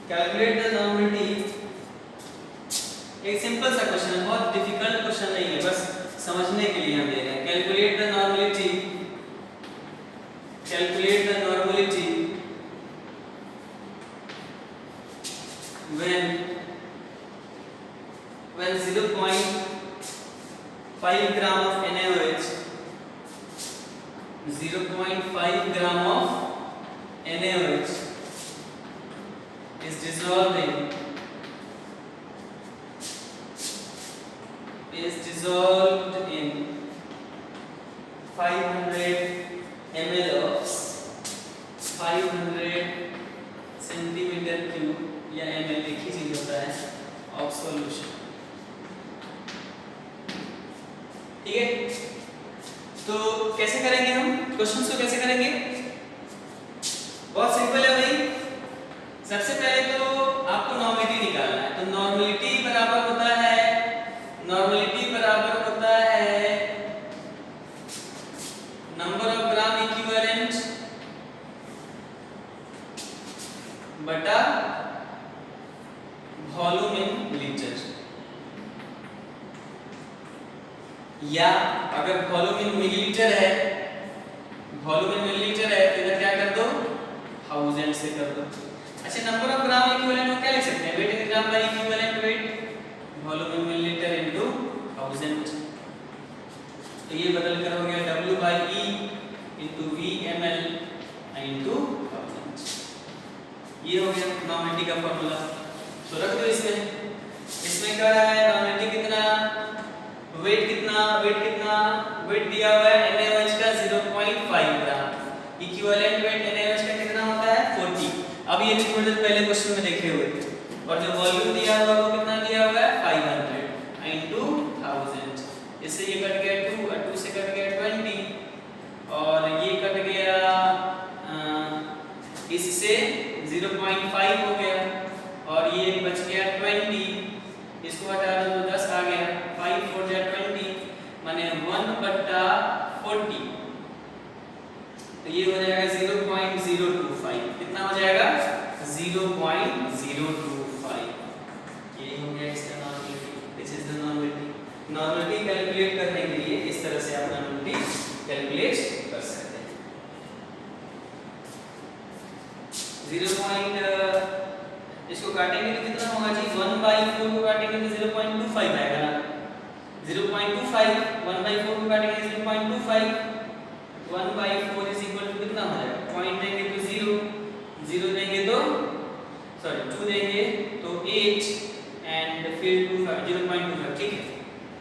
A: कैलकुलेट द नॉर्मलिटी। एक सिंपल सा क्वेश्चन है, बहुत डिफिकल्ट क्वेश्चन नहीं है, बस समझने के लिए हम दे रहे हैं। Calculate the normality, calculate the normality when 0.5 gram of NaOH 0.5 gram of NaOH is dissolved in 500 ml of 500 centimetre cube या ml एक ही चीज होता है ऑफ सॉल्यूशन। ठीक है, तो कैसे करेंगे हम क्वेश्चंस को, कैसे करेंगे? बहुत सिंपल है भाई। सबसे पहले तो आपको नॉर्मलिटी निकालना है। तो नॉर्मलिटी बराबर होता है, नॉर्मलिटी बराबर होता है नंबर ऑफ ग्राम इक्विवेलेंट बटा वॉल्यूम इन लीटर। या अगर वॉल्यूम इन मिलीलीटर है, वॉल्यूम इन मिलीलीटर है तो इधर क्या कर दो, 1000 से कर दो। अच्छा, नंबर ऑफ ग्राम इक्विवेलेंट को क्या लिख सकते हैं, weight in gram by equivalent weight, volume in millilitre into 1000। तो ये बदल कर हो गया W/E इनटू VmL इनटू 1000। ये हो गया नॉर्मलिटी का फार्मूला। तो रख दो इसमें। इसमें क्या रहा है, नॉर्मलिटी कितना, वेट कितना, वेट कितना, वेट दिया हुआ है NaOH का 0.5 ग्राम, इक्विवेलेंट वेट NaOH का कितना होता है 40। अब ये भी थोड़ी देर पहले क्वेश्चन में देखे हुए थे। और जो वॉल्यूम दिया हुआ वो कितना दिया हुआ है 500 इनटू 1000। इससे ये कट गया 2 और 2 से कट गया 20 और ये कट गया इससे 0.5 हो गया और ये बच गया 20। इसको हटा दो तो 10 आ गया, 5 4 जा 20 माने 1/40। तो ये हो जाएगा 0.025। कितना हो जाएगा 0.025। नॉर्मलिटी कैलकुलेट करने के लिए इस तरह से आप नॉर्मलिटी कैलकुलेट कर सकते हैं। 0. इसको काटेंगे तो कितना होगा जी, 1/4 को काटेंगे तो 0.25 आएगा ना, 0.25 1/4 को काटेंगे 0.25, 1/4 इज इक्वल टू कितना हो जाएगा, पॉइंट देंगे तो 0, 0 देंगे तो सॉरी 2 देंगे तो 8 एंड फिर 0.25, ठीक है,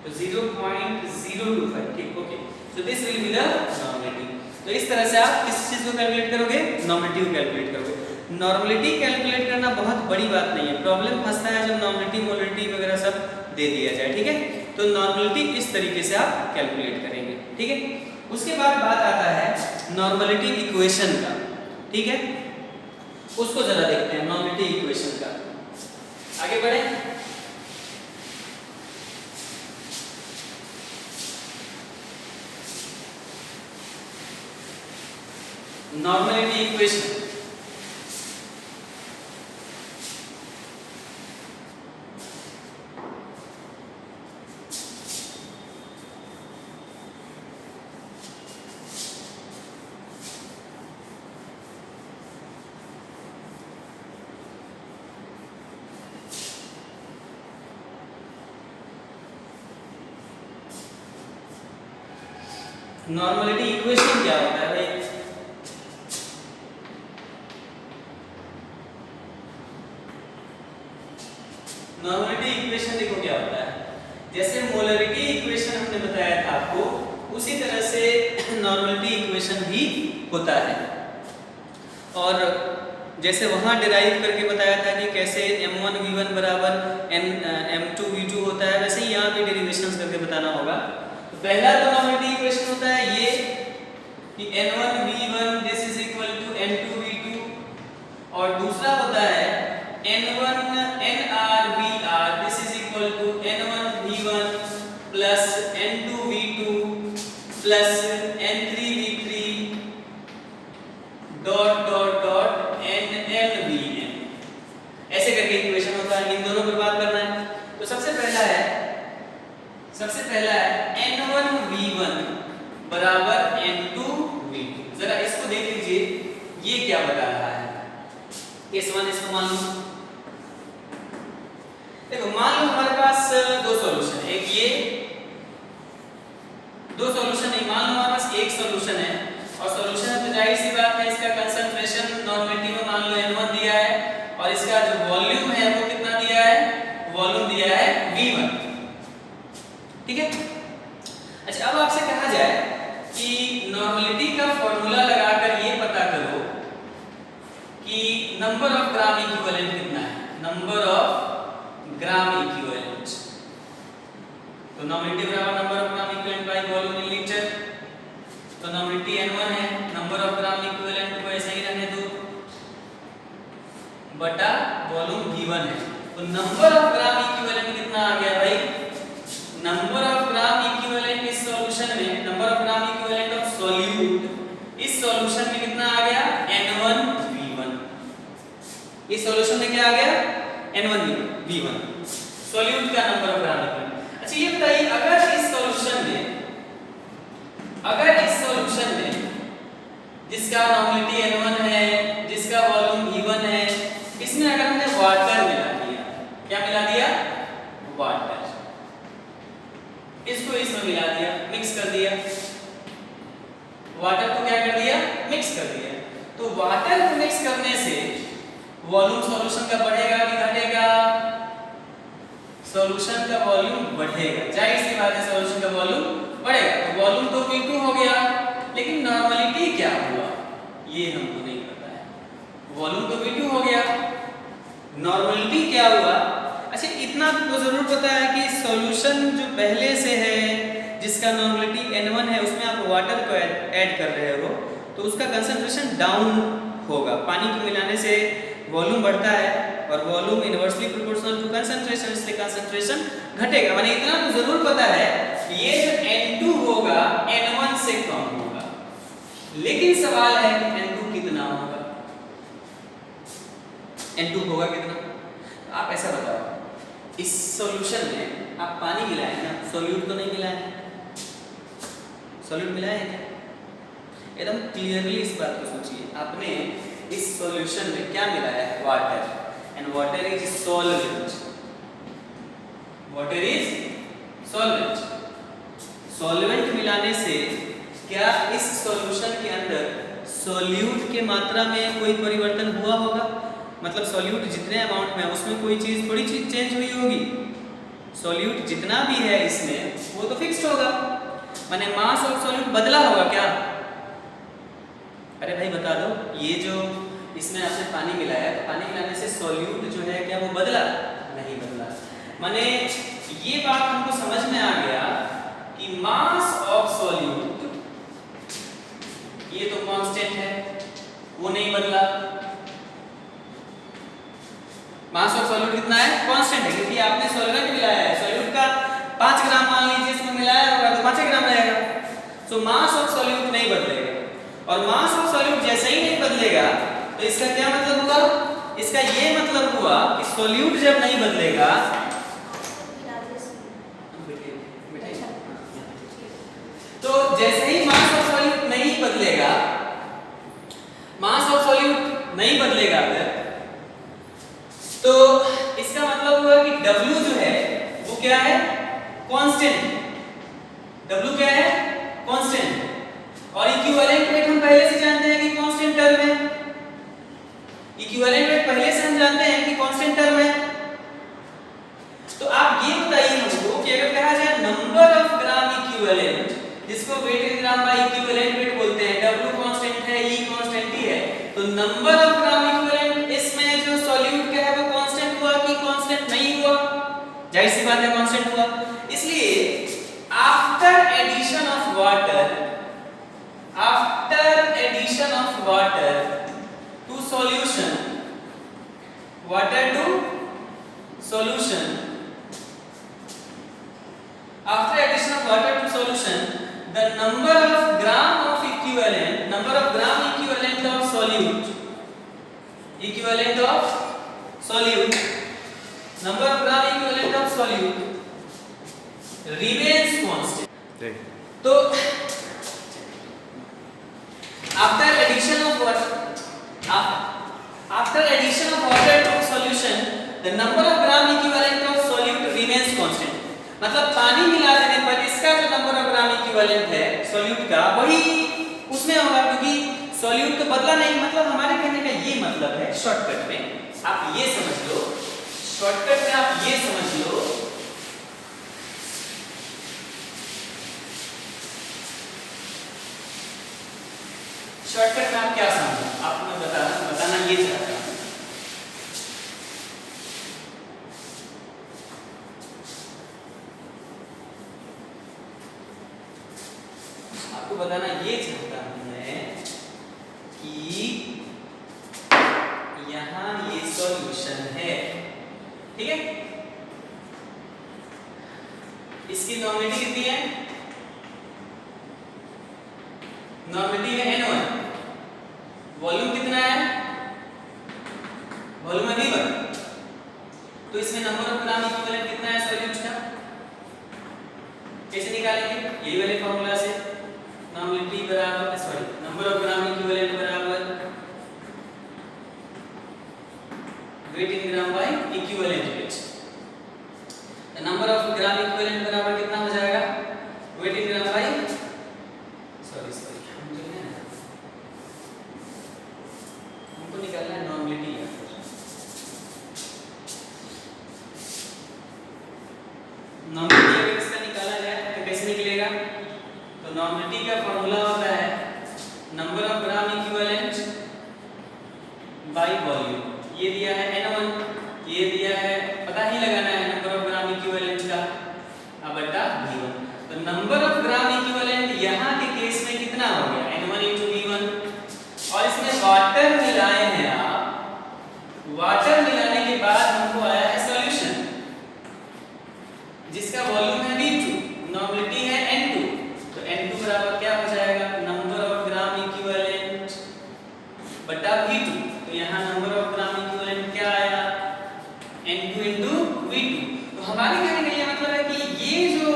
A: तो 0.025, ठीक, okay, so this will be the normality. तो इस तरह से आप किस चीज को कैलकुलेट करोगे, नॉर्मलिटी को कैलकुलेट करोगे। नॉर्मलिटी कैलकुलेट करना बहुत बड़ी बात नहीं है, प्रॉब्लम फंसता है जब नॉर्मलिटी मोलरिटी वगैरह सब दे दिया जाए, ठीक है, तो नॉर्मलिटी इस तरीके से आप कैलकुलेट करेंगे, ठीक है। उसके बाद बात आता है नॉर्मलिटी इक्वेशन का, ठीक है, उसको जरा देखते हैं नॉर्मलिटी इक्वेशन का, आगे बढ़े। नॉर्मलिटी इक्वेशन, नॉर्मलिटी इक्वेशन क्या होता है भाई, नॉर्मलिटी इक्वेशन देखो क्या होता है, जैसे मोलरिटी इक्वेशन हमने बताया था आपको, उसी तरह से नॉर्मलिटी इक्वेशन भी होता है। और जैसे वहां डिराइव करके बताया था कि कैसे m1v1 बराबर m2v2 होता है, वैसे ही यहाँ पे डेरिवेशंस करके बताना होगा। तो पहला तो नॉर्मलिटी इक्वेशन होता है ये कि n1v1 this is equal to n2v2, और दूसरा होता है n1 nr this is equal to n1v1 plus n2v2 plus n3v3 dot dot dot nlvn, ऐसे करके इक्वेशन होता है। इन दोनों पर बात करना है, तो सबसे पहला है n1v1 बराबर n2v2, जरा इसको देख लीजिए ये क्या बता रहा है, S1 इसको मान लो, देखो मान लो हमारे पास दो सॉल्यूशन है, एक ये, दो सॉल्यूशन नहीं, मान लो हमारे पास एक सॉल्यूशन है, और सॉल्यूशन है तो जाहिर सी बात है इसका कंसंट्रेशन नॉर्मलिटी में मान लो n1 दिया है, और इसका जो वॉल्यूम है वो कितना दिया है, वॉल्यूम दिया है v1, ठीक है। अच्छा, अब आपसे कहा जाए कि नॉर्मलिटी का फॉर्मूला लगाकर ये पता करो कि नंबर ऑफ ग्राम इक्विवेलेंट कितना है, नंबर ऑफ ग्राम इक्विवेलेंट, तो नॉर्मलिटी बराबर number of gram equivalent by volume in litre, तो नॉर्मलिटी n1 है, नंबर ऑफ ग्राम इक्विवेलेंट को ऐसे ही रहने दो बटा वॉल्यूम v1 है, तो नंबर ऑफ ग्राम इक्विवेलेंट कितना आ गया भाई, नंबर ऑफ ग्राम इक्विवेलेंट इस सॉल्यूशन में, number of gram equivalent of solute इस सॉल्यूशन में कितना आ गया, n1v1, इस सॉल्यूशन में क्या आ गया, n1v1, सॉल्यूट का नंबर ऑफ ग्राम इक्विवेलेंट। अच्छा ये बताइए, अगर इस सॉल्यूशन में जिसका नॉर्मलिटी n1 है, जिसका वॉल्यूम v1 है, इसमें अगर हमने वाटर मिला दिया, क्या मिला दिया, वाटर, इसको इसमें मिला दिया, मिक्स कर दिया, वाटर को क्या कर दिया, मिक्स कर दिया, तो वाटर को मिक्स करने से वॉल्यूम सॉल्यूशन का बढ़ेगा कि घटेगा, सॉल्यूशन का वॉल्यूम बढ़ेगा, जाहिर सी बात है सॉल्यूशन का वॉल्यूम बढ़ेगा, तो वॉल्यूम तो v2 हो गया, लेकिन नॉर्मलिटी क्या हुआ ये हमको नहीं पता है, वॉल्यूम तो v2 हो गया, नॉर्मलिटी क्या हुआ। अच्छा इतना तो जरूर पता है कि सॉल्यूशन जो पहले से है जिसका नॉर्मलिटी n1 है उसमें आप वाटर को ऐड कर रहे हो तो उसका कंसंट्रेशन डाउन होगा, पानी को मिलाने से वॉल्यूम बढ़ता है और volume inversely proportional to concentration, इसलिए कंसंट्रेशन घटेगा। माने इतना तो जरूर पता है कि ये जो n2 होगा n1 से कम होगा, लेकिन सवाल है कि n2 कितना होगा, n2 होगा कितना, आप ऐसा बताओ इस सॉल्यूशन में आप पानी मिलाए ना, सॉल्यूट तो नहीं मिलाए, सॉल्यूट मिलाए हैं क्या? एकदम क्लियरली इस बात को सोचिए, आपने इस सॉल्यूशन में क्या मिलाया है? Water, and water is solvent, water is solvent. Solvent मिलाने से क्या इस सॉल्यूशन के अंदर सॉल्यूट के मात्रा में कोई परिवर्तन हुआ होगा? मतलब सॉल्यूट जितने अमाउंट में उसमें कोई चीज थोड़ी चीज चेंज हुई होगी। सॉल्यूट जितना भी है इसमें वो तो फिक्स्ड होगा, माने मास ऑफ सॉल्यूट बदला होगा क्या? अरे भाई बता दो, ये जो इसमें आपने पानी मिलाया तो पानी मिलाने से सॉल्यूट जो है क्या वो बदला? नहीं बदला। माने ये बात हमको समझ में आ गया कि मास ऑफ सॉल्यूट ये तो कांस्टेंट है, वो नहीं बदला। मास ऑफ सॉल्यूट कितना है? कांस्टेंट है, क्योंकि आपने सॉल्वेंट मिलाया है। सॉल्यूट का 5 ग्राम मान लीजिए इसमें मिलाया होगा तो 5 ग्राम रहेगा। सो मास ऑफ सॉल्यूट नहीं बदलेगा, और मास ऑफ सॉल्यूट जैसे ही नहीं बदलेगा तो इसका क्या मतलब हुआ? इसका ये मतलब हुआ कि सॉल्यूट जब नहीं बदलेगा तो जैसे ही मास ऑफ सॉल्यूट नहीं बदलेगा, मास ऑफ सॉल्यूट नहीं बदलेगा अगर, तो इसका मतलब हुआ कि W जो है वो क्या है? कांस्टेंट। W क्या है? कांस्टेंट। और इक्विवेलेंट वेट हम पहले से जानते हैं कि कांस्टेंट टर्म है। इक्विवेलेंट वेट पहले से हम जानते हैं कि कांस्टेंट टर्म है। तो आप ये बताइए हमको कि अगर कहा जाए नंबर ऑफ ग्राम इक्विवेलेंट, जिसको weight in gram by equivalent weight बोलते हैं, W कांस्टेंट है, E कांस्टेंट ही है, तो नंबर ऑफ ग्राम इक्विवेलेंट इसमें जो सॉल्यूट का है वो कांस्टेंट हुआ कि कांस्टेंट नहीं हुआ? जाहिर सी बात है कांस्टेंट हुआ। इसलिए after addition of water, after addition of water to solution, water to solution, after addition of water to solution, the number of gram of equivalent, number of gram equivalent of solute, equivalent of solute, number of gram equivalent of solute remains constant. तो after addition of water, after addition of water to solution, the number of gram equivalent of solute remains constant. मतलब पानी मिला देने पर इसका जो number of gram equivalent है solute का वही उसमें होगा, क्योंकि सॉल्यूट तो बदला नहीं। मतलब हमारे कहने का ये मतलब है, शॉर्टकट में आप ये समझ लो, शॉर्टकट में आप ये समझ लो शॉर्टकट में आप क्या समझो, आपको मैं बताना ये चाहता हूं। आपको बताना ये चाहता हूं मैं कि यहां ये सॉल्यूशन है, ठीक है? इसकी नॉर्मेलिटी कितनी है? नॉर्मेलिटी है N1। वॉल्यूम कितना है? वॉल्यूम है V1। तो इसमें नंबर ऑफ ग्राम इक्विवेलेंट कितना है सॉल्यूट का? कैसे निकालेंगे? यही वाले फार्मूला से, नॉर्मेलिटी बराबर, sorry, number of gram equivalent बराबर weight in gram by equivalent weight. The number of gram equivalent बराबर कितना हो जाएगा? Weight in gram by, sorry हम जो है हमको निकालना है नॉर्मेलिटी। नॉर्मेलिटी अगर इसका निकाला जाए तो कैसे निकलेगा? तो नॉर्मेलिटी का फॉर्मूला होता है number of gram equivalent by volume. ये दिया है N1, ये दिया है, पता ही लगाना है नंबर ऑफ ग्राम इक्विवेलेंट का, अब बटा V1। तो नंबर ऑफ ग्राम इक्विवेलेंट यहां के केस में कितना हो गया? N1 * V1। और इसमें वाटर मिलाए हैं आप, वाटर मिलाने के बाद हमको आया है सॉल्यूशन जिसका वॉल्यूम है V2, नॉर्मेलिटी है N2। तो N2 बराबर क्या हो जाएगा? नंबर ऑफ ग्राम इक्विवेलेंट बटा V2। तो यहाँ नंबर ऑफ ग्राम इक्विवेलेंट क्या आया? N2 * V2। तो हमारे कहने का ये मतलब है कि ये जो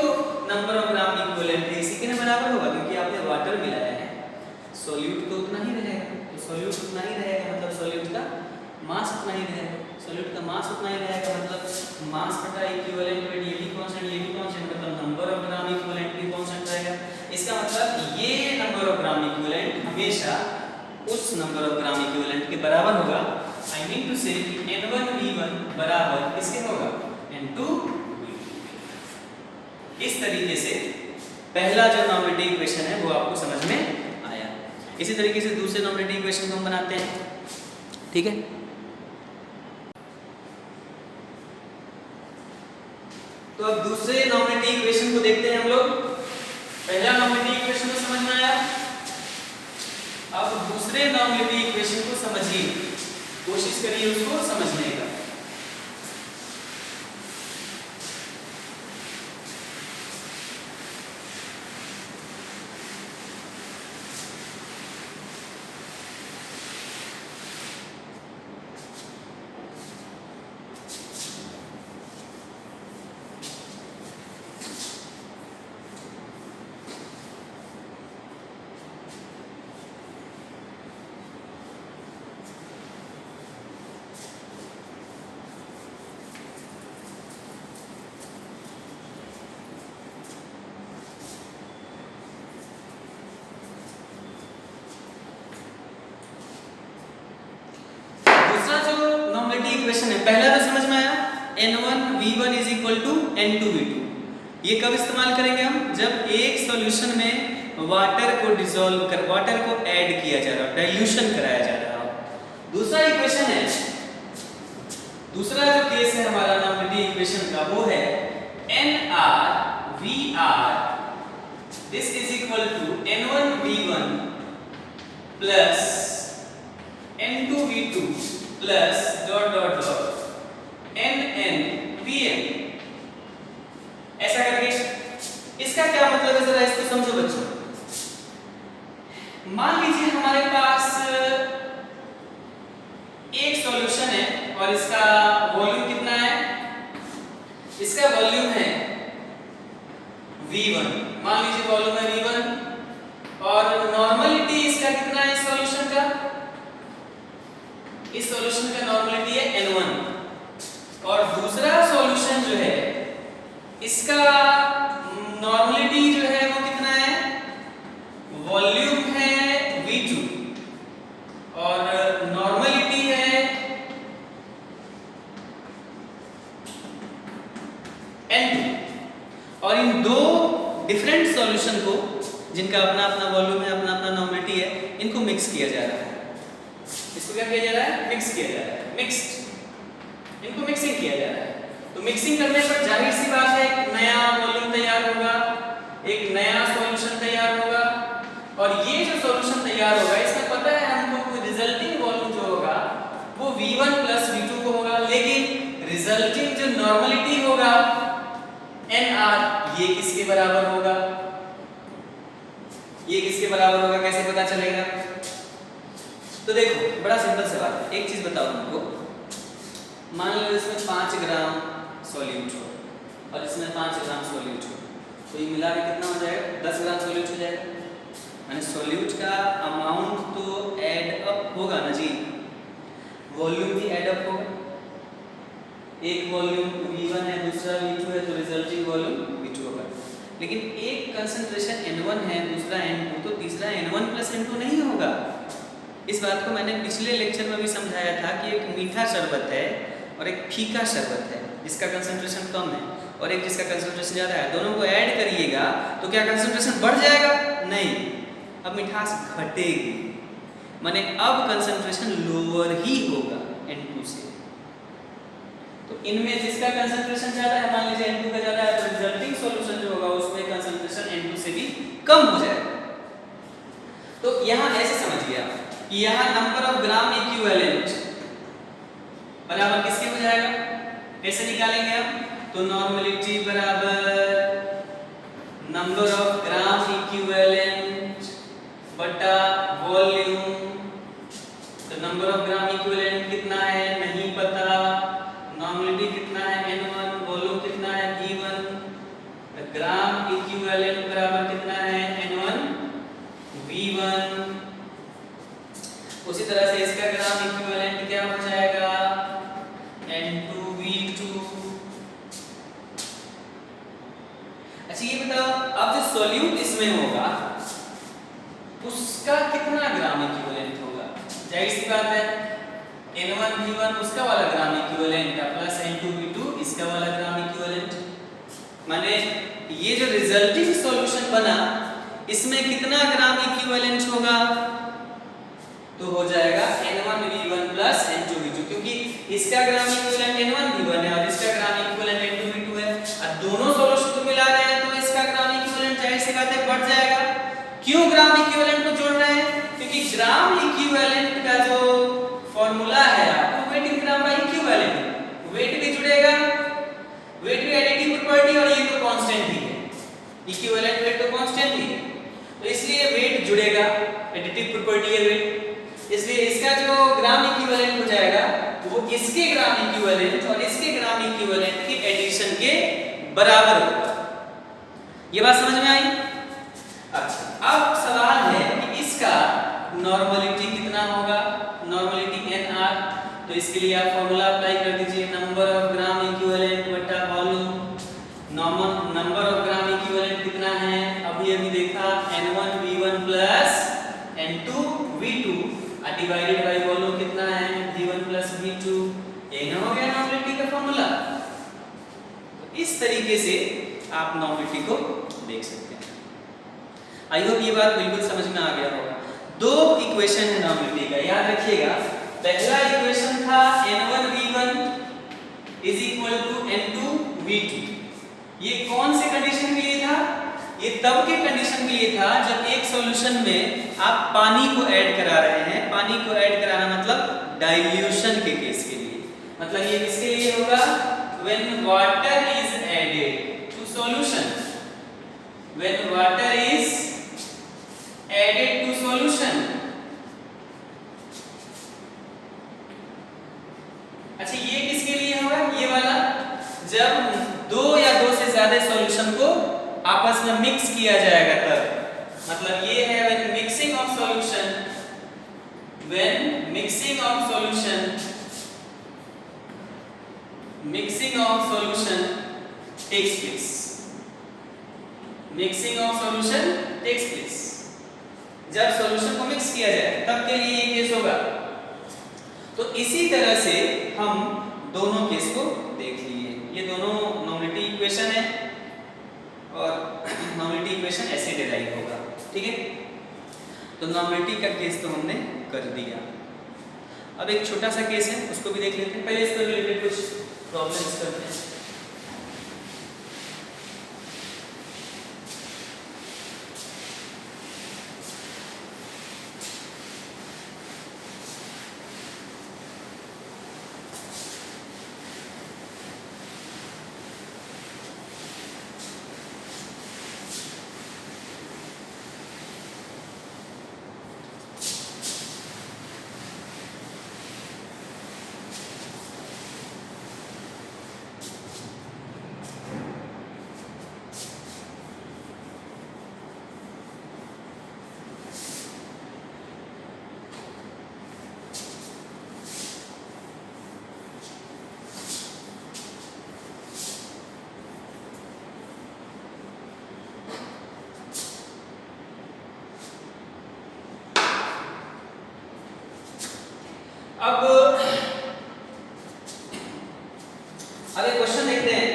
A: नंबर ऑफ ग्राम इक्विवेलेंट है इसी के बराबर होगा, क्योंकि आपने वाटर मिलाया है, सॉल्यूट तो उतना ही रहेगा, तो सॉल्यूट उतना ही रहेगा मतलब सॉल्यूट का मास उतना ही रहेगा, सॉल्यूट का मास उतना ही रहेगा मतलब मास बटा इक्विवेलेंट वेट, ये भी कांस्टेंट मतलब नंबर ऑफ ग्राम इक्विवेलेंट भी कांस्टेंट रहेगा। इसका मतलब ये नंबर ऑफ ग्राम इक्विवेलेंट हमेशा उस नंबर ऑफ ग्राम इक्विवेलेंट के बराबर होगा। आई मीन टू से N1V1 बराबर किसके होगा, N2V2। इस तरीके से पहला जो नॉर्मेटिव इक्वेशन है वो आपको समझ में आया। इसी तरीके से दूसरे नॉर्मेटिव इक्वेशन को हम बनाते हैं, ठीक है। तो अब दूसरे नॉर्मेटिव इक्वेशन को देखते हैं हम लोग। पहला नॉर्मेटिव इक्वेशन को समझ में आया, अब दूसरे नॉर्मेटिव इक्वेशन को समझिए, कोशिश करिए उसको समझने का। इक्वेशन है पहला तो समझ में आया, N1V1 is equal to N2V2। ये कब इस्तेमाल करेंगे हम, जब एक सॉल्यूशन में वाटर को डिसॉल्व कर, वाटर को ऐड किया जा रहा, डाइल्यूशन कराया जा रहा हो। दूसरा इक्वेशन है, दूसरा जो केस है हमारा नॉर्मेटिव इक्वेशन का वो है NRVR this is equal to N1V1 plus N2V2 plus dot dot dot NNVN। ऐसा करके इसका क्या मतलब है, जरा इसको समझो बच्चों। मान लीजिए हमारे पास एक सॉल्यूशन है और इसका वॉल्यूम कितना है, इसका वॉल्यूम है V1, मान लीजिए वॉल्यूम है V1 और नॉर्मलिटी इसका कितना है, इस सॉल्यूशन का, इस सॉल्यूशन का नॉर्मलिटी है N1 और दूसरा सॉल्यूशन जो है इसका नॉर्मलिटी जो है वो कितना है, वॉल्यूम है V2 और नॉर्मलिटी है N2। और इन दो डिफरेंट सॉल्यूशन को, जिनका अपना अपना वॉल्यूम है, अपना अपना नॉर्मलिटी है, इनको मिक्स किया जा रहा है। इसको क्या किया जा रहा है, मिक्स किया जा रहा है, मिक्स्ड, इनको मिक्सिंग किया जा रहा है। तो मिक्सिंग करने पर जाहिर सी बात है एक नया वॉल्यूम तैयार होगा, एक नया सॉल्यूशन तैयार होगा और ये जो सॉल्यूशन तैयार होगा इसका पता है हमको रिजल्टिंग वॉल्यूम जो होगा वो V1 प्लस V2 को होगा, लेकिन रिजल्टिंग जो नॉर्मलिटी होगा NR ये किसके बराबर होगा, ये किसके बराबर होगा, कैसे पता चलेगा। तो देखो बड़ा सिंपल सवाल है, एक चीज बताओ तुमको, मान लो इसमें 5 ग्राम सॉल्यूट हो और इसमें 5 ग्राम सॉल्यूट हो, तो ये मिला के कितना हो जाएगा, 10 ग्राम सॉल्यूट हो जाएगा। यानी सॉल्यूट का अमाउंट तो ऐड अप होगा ना जी, वॉल्यूम भी ऐड अप होगा। एक वॉल्यूम V1 है, दूसरा V2 है, तो रिजल्टिंग वॉल्यूम V2 होगा। लेकिन एक कंसंट्रेशन N1 है, दूसरा N2, तो तीसरा N1 प्लस N2 नहीं होगा। इस बात को मैंने पिछले लेक्चर में भी समझाया था कि एक मीठा शरबत है और एक फीका शरबत है, जिसका कंसंट्रेशन कम है और एक जिसका कंसंट्रेशन ज़्यादा है। दोनों को ऐड करिएगा तो क्या कंसंट्रेशन बढ़ जाएगा, नहीं, अब मिठास घटेगी, माने अब कंसंट्रेशन लोअर ही होगा N2 से। तो इनमें जिसका कंसंट्रेशन ज़्यादा है, मान लीजिए N2 का ज़्यादा है, तो रिजल्टिंग सॉल्यूशन जो होगा उसमें कंसंट्रेशन N2 से भी कम हो जाएगा। तो यहाँ ऐसे समझिए आप कि यहाँ नंबर ऑफ ग्राम इक्विवेलेंट बराबर किसके हो जाएगा, कैसे निकालेंगे हम, तो नॉर्मलिटी बराबर नंबर ऑफ ग्राम इक्विवेलेंट बटा वॉल्यूम। तो नंबर ऑफ ग्राम इक्विवेलेंट कितना है नहीं पता, नॉर्मलिटी कितना है N1, वॉल्यूम कितना ग्राम इक्विवेलेंट बराबर कितना है N1V1। उसी तरह से इसका ग्राम इक्विवेलेंट क्या हो जाएगा N2V2। अच्छा ये बताओ अब जो सॉल्यूट इसमें होगा उसका कितना ग्राम इक्विवेलेंट होगा? जाहिर सी बात है N1V1 उसका वाला ग्राम इक्विवेलेंट प्लस N2V2 इसका वाला ग्राम इक्विवेलेंट, माने ये जो रिजल्टिंग सॉल्यूशन बना इसमें कितना ग्राम इक्विवेलेंट होगा? तो हो जाएगा N1V1 प्लस N2V2, क्योंकि इसका ग्राम इक्विवेलेंट N1V1 है और इसका ग्राम इक्विवेलेंट N2V2 है। अब दोनों सॉल्यूशन को मिला रहे हैं तो इसका ग्राम इक्विवेलेंट जाहिर सी बात है बढ़ जाएगा। क्यों ग्राम इक्विवेलेंट को जोड़ रहे हैं? क्योंकि ग्राम इक्विवेलेंट का जो फॉर्मूला है आपको weight in gram by equivalent, weight भी जुड़ेगा, वेट भी एडिटिव प्रॉपर्टी और ये तो कांस्टेंट ही है, इक्विवेलेंट वेट तो कांस्टेंट ही है, तो इसलिए वेट जुड़ेगा, एडिटिव प्रॉपर्टी है वेट, इसलिए इसका जो ग्राम इक्विवेलेंट हो जाएगा वो इसके ग्राम इक्विवेलेंट और इसके ग्राम इक्विवेलेंट के एडिशन के बराबर होगा। ये बात समझ में आई? अच्छा अब सवाल है कि इसका नॉर्मलिटी कितना होगा? नॉर्मलिटी NR, तो इसके लिए आप फॉर्मूला अप्लाई कर दीजिए, नंबर ऑफ ग्राम इक्विवेलेंट बटा volume. Number of gram equivalent कितना है? अभी अभी देखा N1V1 plus N2V2 divided by volume कितना है V1 प्लस V2। ये ना हो गया नॉर्मलिटी का फॉर्मूला। तो इस तरीके से आप नॉर्मलिटी को देख सकते हैं। आई होप ये बात बिल्कुल समझ में आ गया होगा। दो इक्वेशन है नॉर्मलिटी का, याद रखिएगा। पहला इक्वेशन था N1V1 is equal to N2V2। ये कौन से कंडीशन के लिए था? ये तब के कंडीशन के लिए था जब एक सॉल्यूशन में आप पानी को ऐड करा रहे हैं। पानी को ऐड कराना मतलब डाइल्यूशन के केस के लिए, मतलब ये किसके लिए होगा? When water is added to solution, when water is added to solution. अच्छा ये किसके लिए होगा? ये वाला जब दो या दो से ज्यादा सॉल्यूशन को आपस में मिक्स किया जाएगा तब, मतलब ये है when mixing of solution, when mixing of solution takes place, mixing of solution takes place, जब सॉल्यूशन को मिक्स किया जाए तब के लिए ये केस होगा। तो इसी तरह से हम दोनों केस को देख लिए। ये दोनों नॉर्मलिटी इक्वेशन है और नॉर्मलिटी इक्वेशन ऐसे डिराइव होगा, ठीक है। तो नॉर्मलिटी का केस तो हमने कर दिया। अब एक छोटा सा केस है उसको भी देख लेते हैं। पहले इसको रिलेटेड कुछ प्रॉब्लम्स करते हैं। अब एक क्वेश्चन देखते हैं।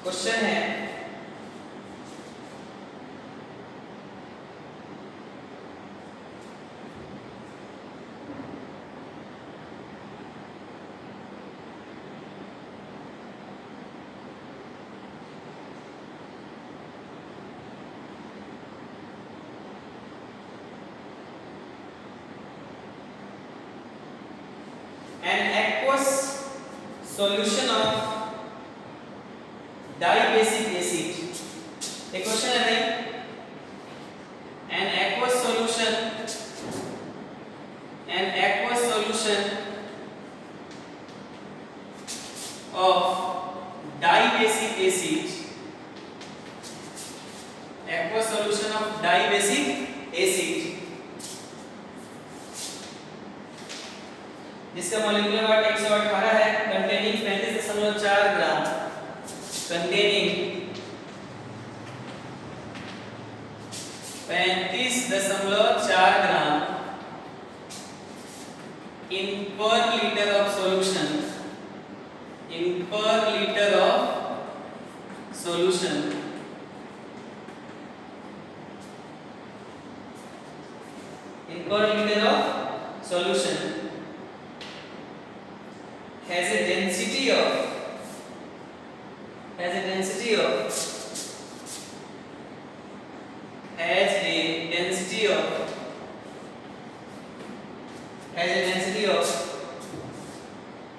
A: क्वेश्चन है an aqueous solution of dibasic acid। एक क्वेश्चन है भाई, an aqueous solution dibasic acid जिसका मॉलिक्यूलर वेट 118 है, containing 35.4 gram, containing 35.4 gram in per liter of solution, in per liter of solution, in per liter of solution has a density of has a density of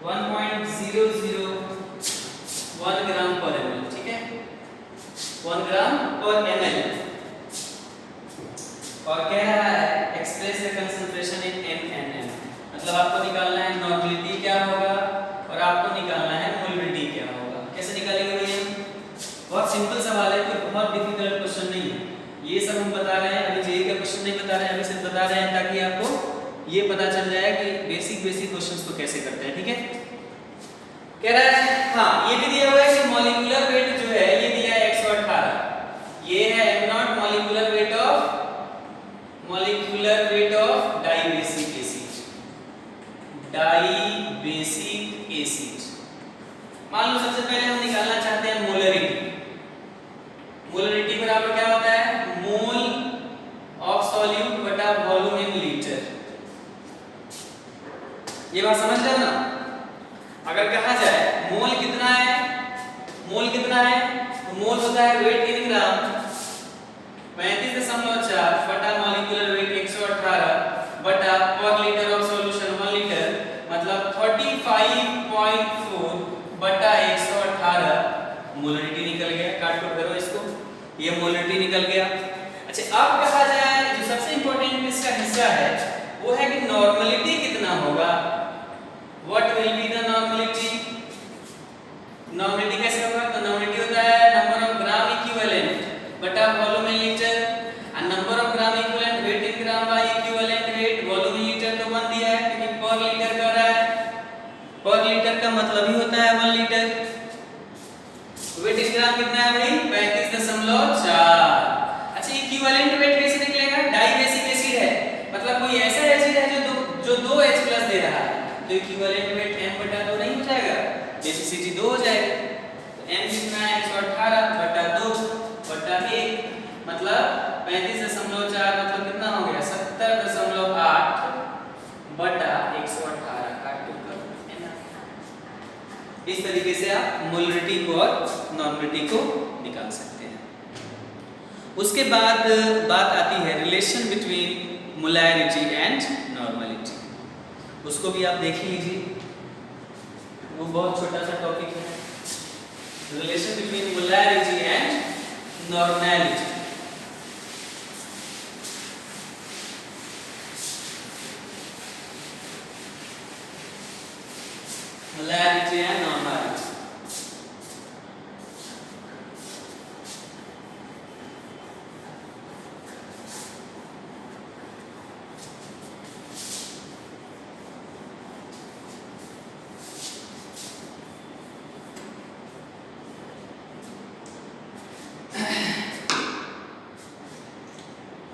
A: 1.001 ग्राम पर ml, ठीक है, 1 ग्राम पर ml, और कह रहा है express the concentration in mnm, मतलब आपको निकालना है नॉर्मलिटी क्या होगा और आपको निकालना है मोलरिटी क्या होगा। कैसे निकालेंगे भैया? बहुत सिंपल सवाल है, कोई बहुत डिफिकल्ट क्वेश्चन नहीं है। ये सब हम बता रहे हैं, अभी जेईई का क्वेश्चन नहीं बता रहे हैं, अभी सिर्फ बता रहे हैं ताकि आपको ये पता चल जाए कि बेसिक क्वेश्चंस को कैसे करते हैं, ठीक है। कह रहा है हाँ ये भी दिया हुआ है कि मॉलिक्यूलर वेट जो है ये दिया है 118, ये है m0 molecular weight of dibasic acid. मान लो सबसे पहले हम निकालना चाहते हैं मोलरिटी बराबर क्या होता है? मोल ऑफ सॉल्यूट बटा वॉल्यूम इन लीटर। ये बात समझ रहे हो ना? अगर कहा जाए मोल कितना है तो मोल होता है वेट इन ग्राम 35.4 बटा मॉलिक्यूलर वेट 118 बटा पर लीटर ऑफ सॉल्यूशन 1 लीटर, मतलब 35.4 बटा 118 मोलरिटी निकल गया। काट कर करो इसको, ये मोलरिटी निकल गया। अच्छा अब कहा जाए जो सबसे इंपॉर्टेंट इसका हिस्सा है वो है कि नॉर्मलिटी कितना होगा। What will be the normality? Normality कैसे होगा? तो नॉर्मलिटी होता है नंबर ऑफ ग्राम इक्विवेलेंट बटा वॉल्यूम इन लीटर, और number of gram equivalent weight in gram by equivalent weight volume in litre तो 1 दिया है क्योंकि पर लीटर कर रहा है, पर लीटर का मतलब ही होता है 1 लीटर। वेट इन ग्राम कितना है भाई? 35.4। अच्छा इक्विवेलेंट वेट कैसे निकलेगा? डाई बेसिक एसिड है, मतलब कोई ऐसा एसिड है जो 2H+ दे रहा है, तो इक्विवेलेंट वेट m बटा 2 नहीं हो जाएगा, बेसिसिटी 2 हो जाएगा। तो m कितना है? 118 बटा 2 बटा 1, मतलब 35.4 मतलब कितना हो गया? 70.8 बटा 118 काट कर n। इस तरीके से आप मोलरिटी को और नॉर्मलिटी को निकाल सकते हैं। उसके बाद बात आती है relation between molarity and normality, उसको भी आप देख लीजिए, वो बहुत छोटा सा टॉपिक है। Relation between molarity and normality. Molarity and normality.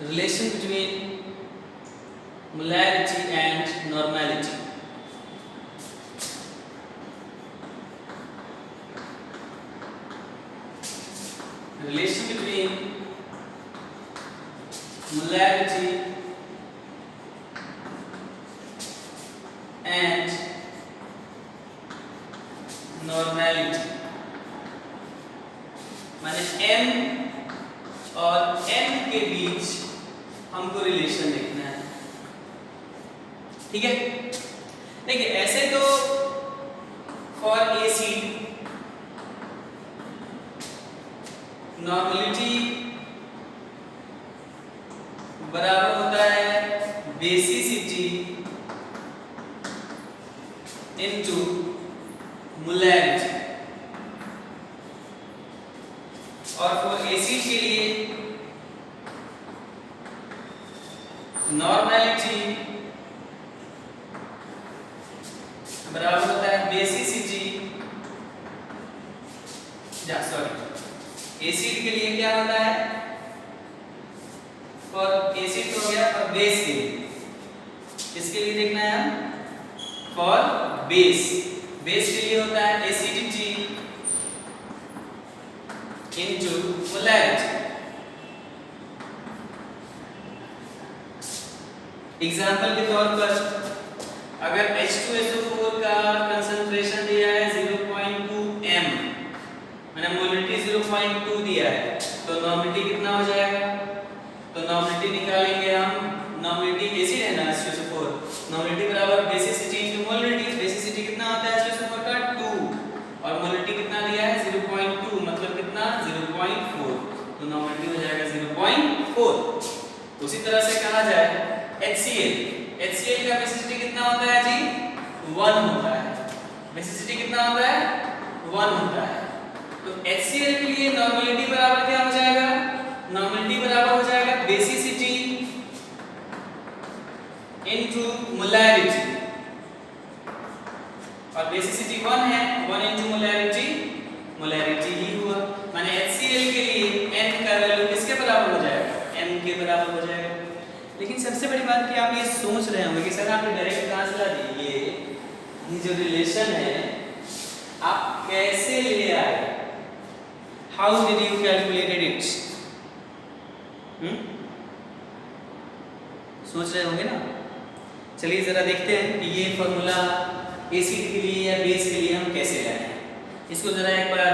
A: Relation between molarity and normality. Relation between molarity and normality, माने m और n के बीच हमको रिलेशन देखना है, ठीक है। देखिए ऐसे तो फॉर एसिड नॉर्मलिटी बराबर होता है बेसिसिटी इनटू मोलैरिटी, और फॉर एसिड के लिए नॉर्मेलिटी बराबर होता है बेसिसिटी, या सॉरी एसिड के लिए क्या होता है, फॉर एसिड तो हो गया, फॉर बेस के लिए, इसके लिए देखना है हम फॉर बेस, बेस के लिए होता है एसिडिटी इनटू मोलैरिटी। एग्जांपल के तौर पर अगर H2SO4 का कंसंट्रेशन दिया है 0.2 m, मैंने मोलरिटी 0.2 दिया है, तो नॉर्मलिटी कितना हो जाएगा, तो नॉर्मलिटी निकालेंगे हम, नॉर्मलिटी एसिड है ना H2SO4, नॉर्मलिटी बराबर बेसिसिटी इनटू मोलरिटी, बेसिसिटी कितना होता है H2SO4 का 2 और मोलरिटी कितना दिया है 0.2, मतलब कितना 0.4, तो नॉर्मलिटी हो जाएगा 0.4। उसी तरह से कहा जाए HCl, HCl का बेसिसिटी कितना होता है जी 1 होता है, बेसिसिटी कितना होता है 1 होता है, तो HCl के लिए नॉर्मलिटी बराबर क्या हो जाएगा, नॉर्मलिटी बराबर हो जाएगा बेसिसिटी इनटू मोलैरिटी, और बेसिसिटी 1 है, 1 इनटू मोलैरिटी, मोलैरिटी ही हुआ, माने HCl के लिए n का वैल्यू किसके बराबर हो जाएगा, m के बराबर हो जाएगा। लेकिन सबसे बड़ी बात कि आप ये सोच रहे होंगे कि सर आपने डायरेक्ट कहां से ला दी, ये जो रिलेशन है आप कैसे ले आए, how did you calculated it, सोच रहे होंगे ना। चलिए जरा देखते हैं कि ये फॉर्मूला एसिड के लिए या बेस के लिए हम कैसे लाए, इसको जरा एक बार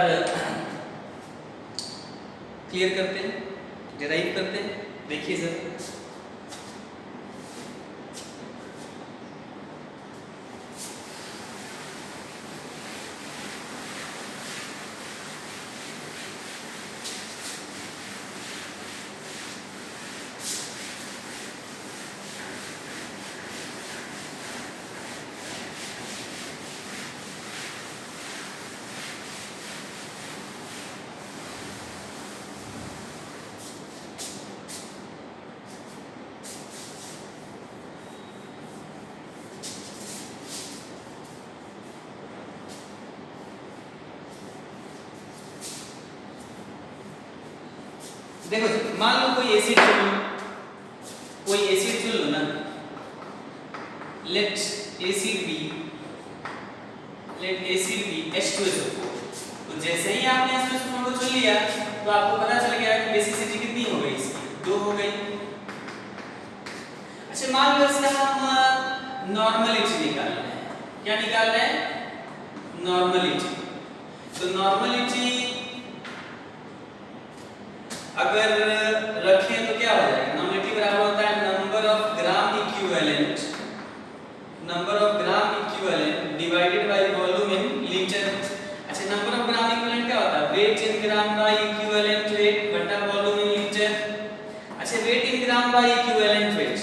A: क्लियर करते हैं, डिराइव करते हैं। देखिए सर, देखो मान लो कोई एसिड चुन लो, कोई एसिड चुन लो ना, लेट एसिड बी H2SO4, तो जैसे ही आपने H2SO4 को चुन लिया तो आपको पता चल गया कि बेसिसिटी कितनी हो गई, इसकी 2 हो गई। अच्छा मान लो इसका हम नॉर्मलिटी निकालना है, क्या निकालना है, नॉर्मलिटी, तो नॉर्मलिटी अगर रखें तो क्या हो जाएगा, नॉर्मलिटी बराबर होता है number of gram equivalent, number of gram equivalent divided by volume in litre. अच्छा नंबर ऑफ ग्राम इक्विवेलेंट क्या होता है, weight in gram by equivalent weight बटा वॉल्यूम इन लीटर। अच्छा weight in gram by equivalent weight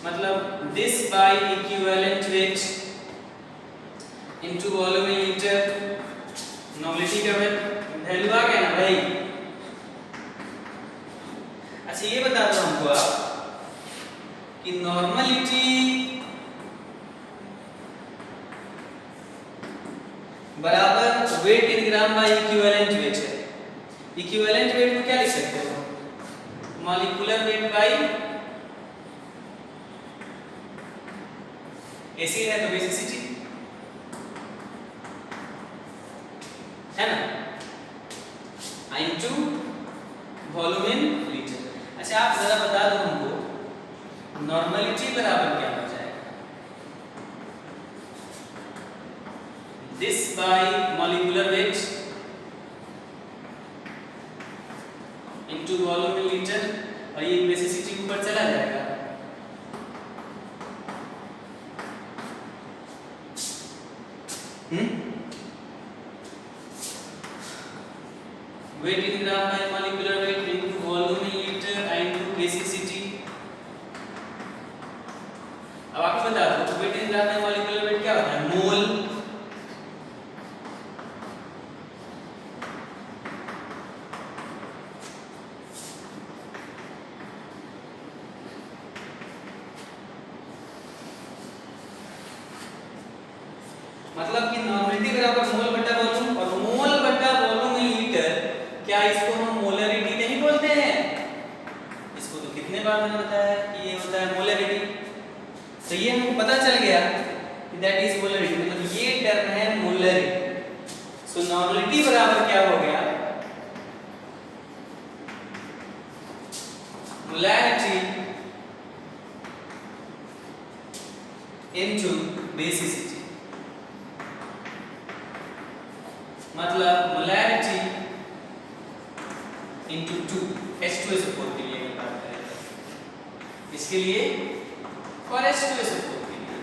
A: मतलब this by equivalent weight into volume in litre, normality का value आ गया ना भाई। अच्छा ये बता दो हमको आप कि नॉर्मलिटी बराबर weight in gram by equivalent weight है, इक्विवेलेंट वेट को क्या लिख सकते हो, मॉलिक्यूलर वेट बाय एसिड है तो बेसिसिटी है ना, इनटू वॉल्यूम इन लीटर। अच्छा आप जरा बता दो हमको नॉर्मलिटी बराबर क्या हो जाएगा, this by molecular weight into volume in litre, और ये बेसिसिटी ऊपर चला जाएगा। Weight in gram by molecular weight into volume in litre into basicity. अब आपको बता दो weight in gram by molecular weight क्या होता है, मोल, मैंने बताया कि ये होता है मोलरिटी। तो ये हमको पता चल गया कि दैट इज मोलरिटी, मतलब ये टर्म है मोलरिटी। सो नॉर्मलिटी बराबर क्या हो गया, मोलैरिटी इनटू बेसिसिटी, मतलब मोलैरिटी इनटू 2 H2SO4 के लिए अगर बात करें तो इसके लिए और H2SO4 के लिए,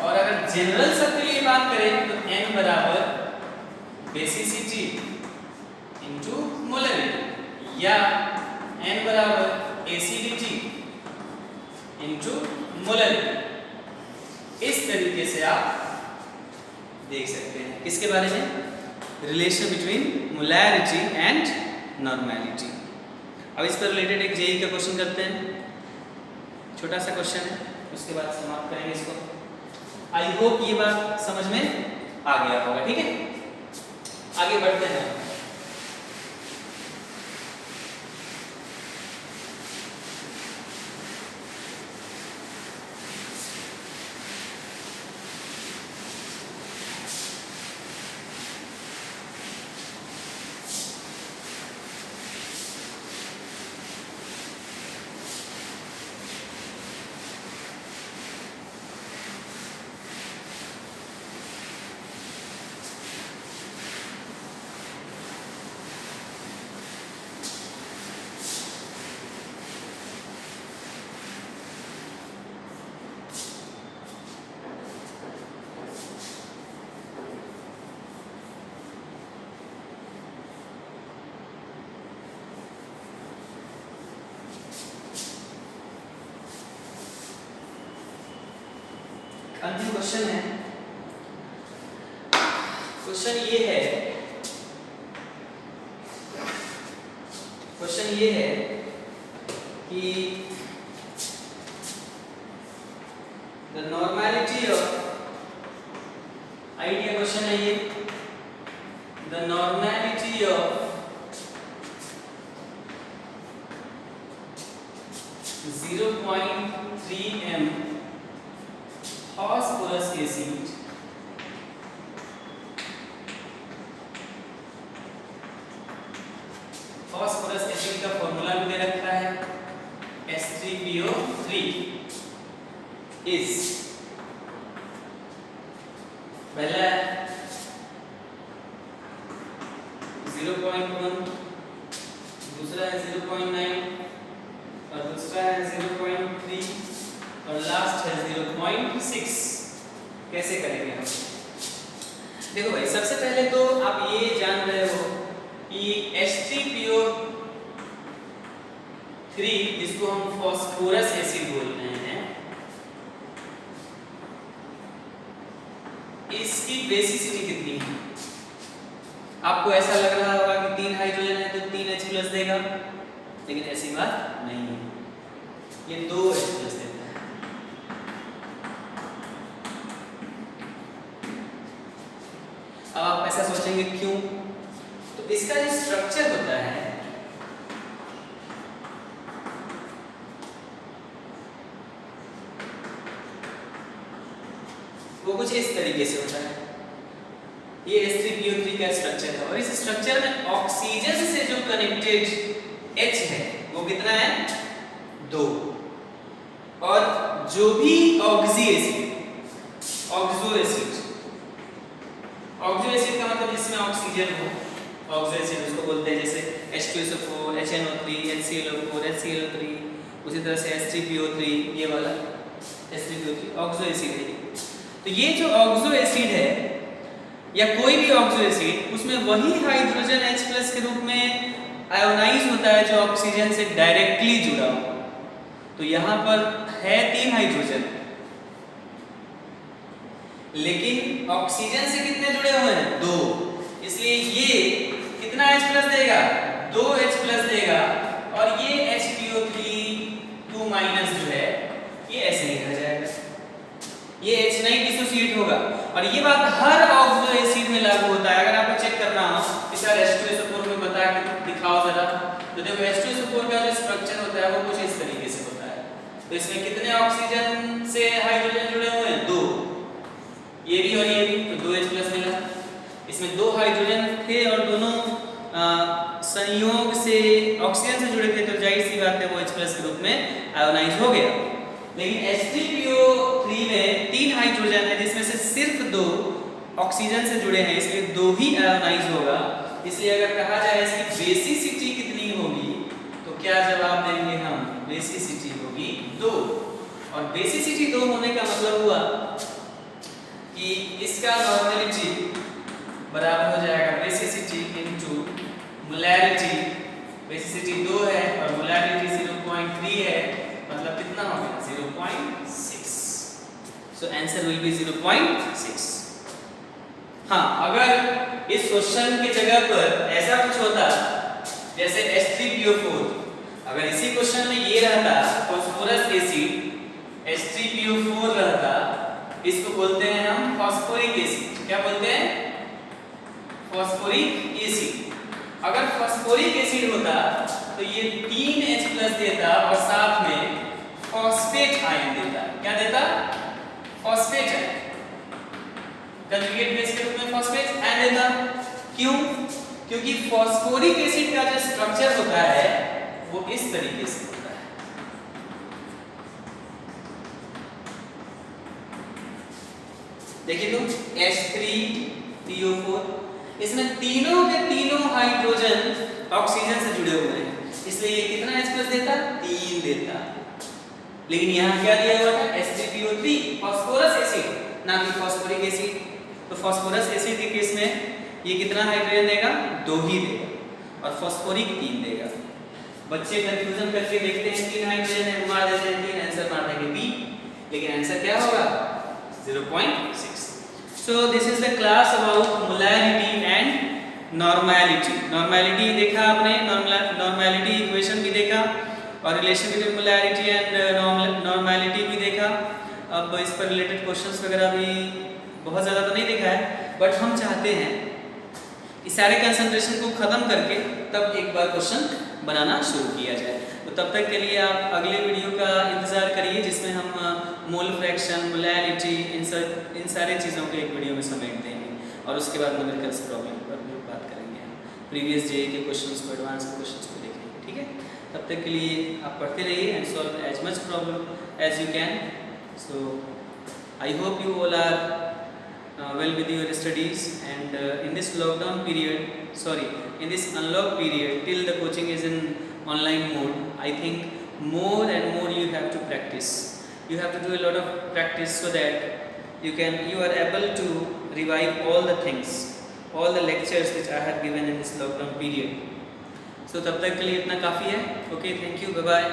A: और अगर जनरल सब के लिए बात करें तो N बराबर बेसिसिटी इनटू मोलरिटी या N बराबर एसिडिटी इनटू मोलरिटी। इस तरीके से आप देख सकते हैं किसके बारे में, relation between molarity and normality. अब इस पर रिलेटेड एक जेई का क्वेश्चन करते हैं, छोटा सा क्वेश्चन है, उसके बाद समाप्त करेंगे इसको। आई होप ये बात समझ में आ गया होगा, ठीक है। आगे बढ़ते हैं। अंतिम क्वेश्चन है। क्वेश्चन ये है कि the normality of, idea question है ये, the normality of 0.3 m phosphorus acid phosphorous acid का फॉर्मूला भी दे रखा है, H3PO3 इज, पहला 0.1, दूसरा है 0.9 और दूसरा है 0.3 और लास्ट है 0.6। कैसे करेंगे हम? देखो भाई, सबसे पहले तो आप ये जान रहे हो कि H3PO3 जिसको हम फॉस्फोरस एसिड बोल रहे हैं, इसकी बेसिसिटी कितनी है? आपको ऐसा लग रहा होगा कि 3 हाइड्रोजन है तो 3H+ देगा, लेकिन ऐसी बात नहीं है, ये 2H+ देता है। अब आप ऐसा सोचेंगे क्यों? तो इसका जो स्ट्रक्चर होता है वो कुछ इस तरीके से होता है। ये H3PO3 का स्ट्रक्चर है और इस स्ट्रक्चर में ऑक्सीजन से जो कनेक्टेड H है वो कितना है? 2। और जो भी ऑक्सी एसिड, ऑक्सो एसिड का मतलब जिसमें ऑक्सीजन हो, ऑक्सो एसिड उसको बोलते हैं, जैसे H2SO4, HNO3, HClO4, HClO3, उसी तरह से H3PO3, ये वाला H3PO3 ऑक्सो एसिड है। तो ये जो ऑक्सो एसिड है या कोई भी ऑक्सो एसिड, उसमें वही हाइड्रोजन H+ के रूप में आयोनाइज होता है जो ऑक्सीजन से डायरेक्टली जुड़ा हो। तो यहाँ पर है 3 हाइड्रोजन, लेकिन ऑक्सीजन से कितने जुड़े हुए हैं? 2। इसलिए ये कितना H+ देगा? 2H+ देगा और ये HPO3 2- जो है ये ऐसे ही रह जाएगा, ये H नहीं डिसोसिएट होगा। और ये बात हर ऑक्सो एसिड में लागू होता है। अगर आपको चेक करना हो, इस H2SO4 में बता के दिखाओ जरा, तो देखो H2SO4 का जो स्ट्रक्चर होता है वो कुछ इस तरीके से होता है। तो इसमें कितने ऑक्सीजन से हाइड्रोजन जुड़े हुए हैं? 2, ये भी और ये भी, तो 2H+ मिला। इसमें 2 हाइड्रोजन थे और दोनों संयोग से ऑक्सीजन से जुड़े थे, तो जाहिर सी बात है वो H+ के रूप में आयोनाइज हो गया। लेकिन H3PO3 में 3 हाइड्रोजन है जिसमें से सिर्फ 2 ऑक्सीजन से जुड़े हैं, इसलिए 2 ही आयोनाइज होगा। इसलिए अगर कहा जाए इसकी बेसिसिटी कितनी होगी तो क्या जवाब देंगे हम? बेसिसिटी होगी 2। और बेसिसिटी 2 होने का मतलब हुआ कि इसका नॉर्मेलिटी बराबर हो जाएगा बेसिसिटी इनटू मोलैरिटी। बेसिसिटी 2 है और मोलैरिटी 0.3 है, मतलब कितना हो गया? 0.6। So answer will be 0.6। हाँ, अगर इस क्वेश्चन की जगह पर ऐसा कुछ होता जैसे H3PO4, अगर इसी क्वेश्चन में ये रहता फास्फोरस एसिड H3PO4 रहता, इसको बोलते हैं हम फास्फोरिक एसिड। क्या बोलते हैं? Phosphoric acid. अगर फास्फोरिक एसिड होता तो ये 3H+ देता और साथ में फॉस्फेट आयन देता। क्या देता? फॉस्फेट आयन, कंजुगेट बेस के रूप में फॉस्फेट आयन देता। क्यों? क्योंकि फास्फोरिक एसिड का जो स्ट्रक्चर होता है वो इस तरीके से होता है। देखिए तो H3PO4, इसमें तीनों के तीनों हाइड्रोजन ऑक्सीजन से जुड़े हुए हैं, इसलिए ये कितना H+ देता? 3 देता। लेकिन यहाँ क्या दिया हुआ था? H3PO3 फास्फोरस एसिड, ना कि फास्फोरिक एसिड। तो फास्फोरस एसिड के केस में ये कितना हाइड्रोजन देगा? 2 ही देगा, और फास्फोरिक 3 देगा। बच्चे कंफ्यूजन करके देखते हैं 3 हाइड्रोजन है, मार देते हैं 3, आंसर मार देंगे B, लेकिन आंसर क्या होगा? 0.6। So this is the class about molarity and normality. Normality देखा आपने, normality इक्वेशन भी देखा और relation between molarity and normality भी देखा। अब इस पर रिलेटेड क्वेश्चंस वगैरह भी बहुत ज़्यादा तो नहीं देखा है, बट हम चाहते हैं कि सारे कंसंट्रेशन को ख़त्म करके तब एक बार क्वेश्चन बनाना शुरू किया जाए। तो तब तक के लिए आप अगले वीडियो का इंतज़ार करिए जिसमें हम मोल फ्रैक्शन, मोलैरिटी, इन सारे चीज़ों को एक वीडियो में समेट देंगे और उसके बाद न्यूमेरिकल्स प्रॉब्लम पर भी बात करेंगे। हम प्रीवियस जे के क्वेश्चंस को, एडवांस के क्वेश्चंस को देखेंगे। ठीक है, तब तक के लिए आप पढ़ते रहिए and solve as much problem as you can. So I hope you all are well with your studies, and in this lockdown period, in this unlock period till the coaching is in online mode, I think more and more you have to practice. You have to do a lot of practice so that you are able to revive all the things, all the lectures which I have given in this lockdown period. So तब तक के लिए इतना काफ़ी है. Okay, thank you, bye bye.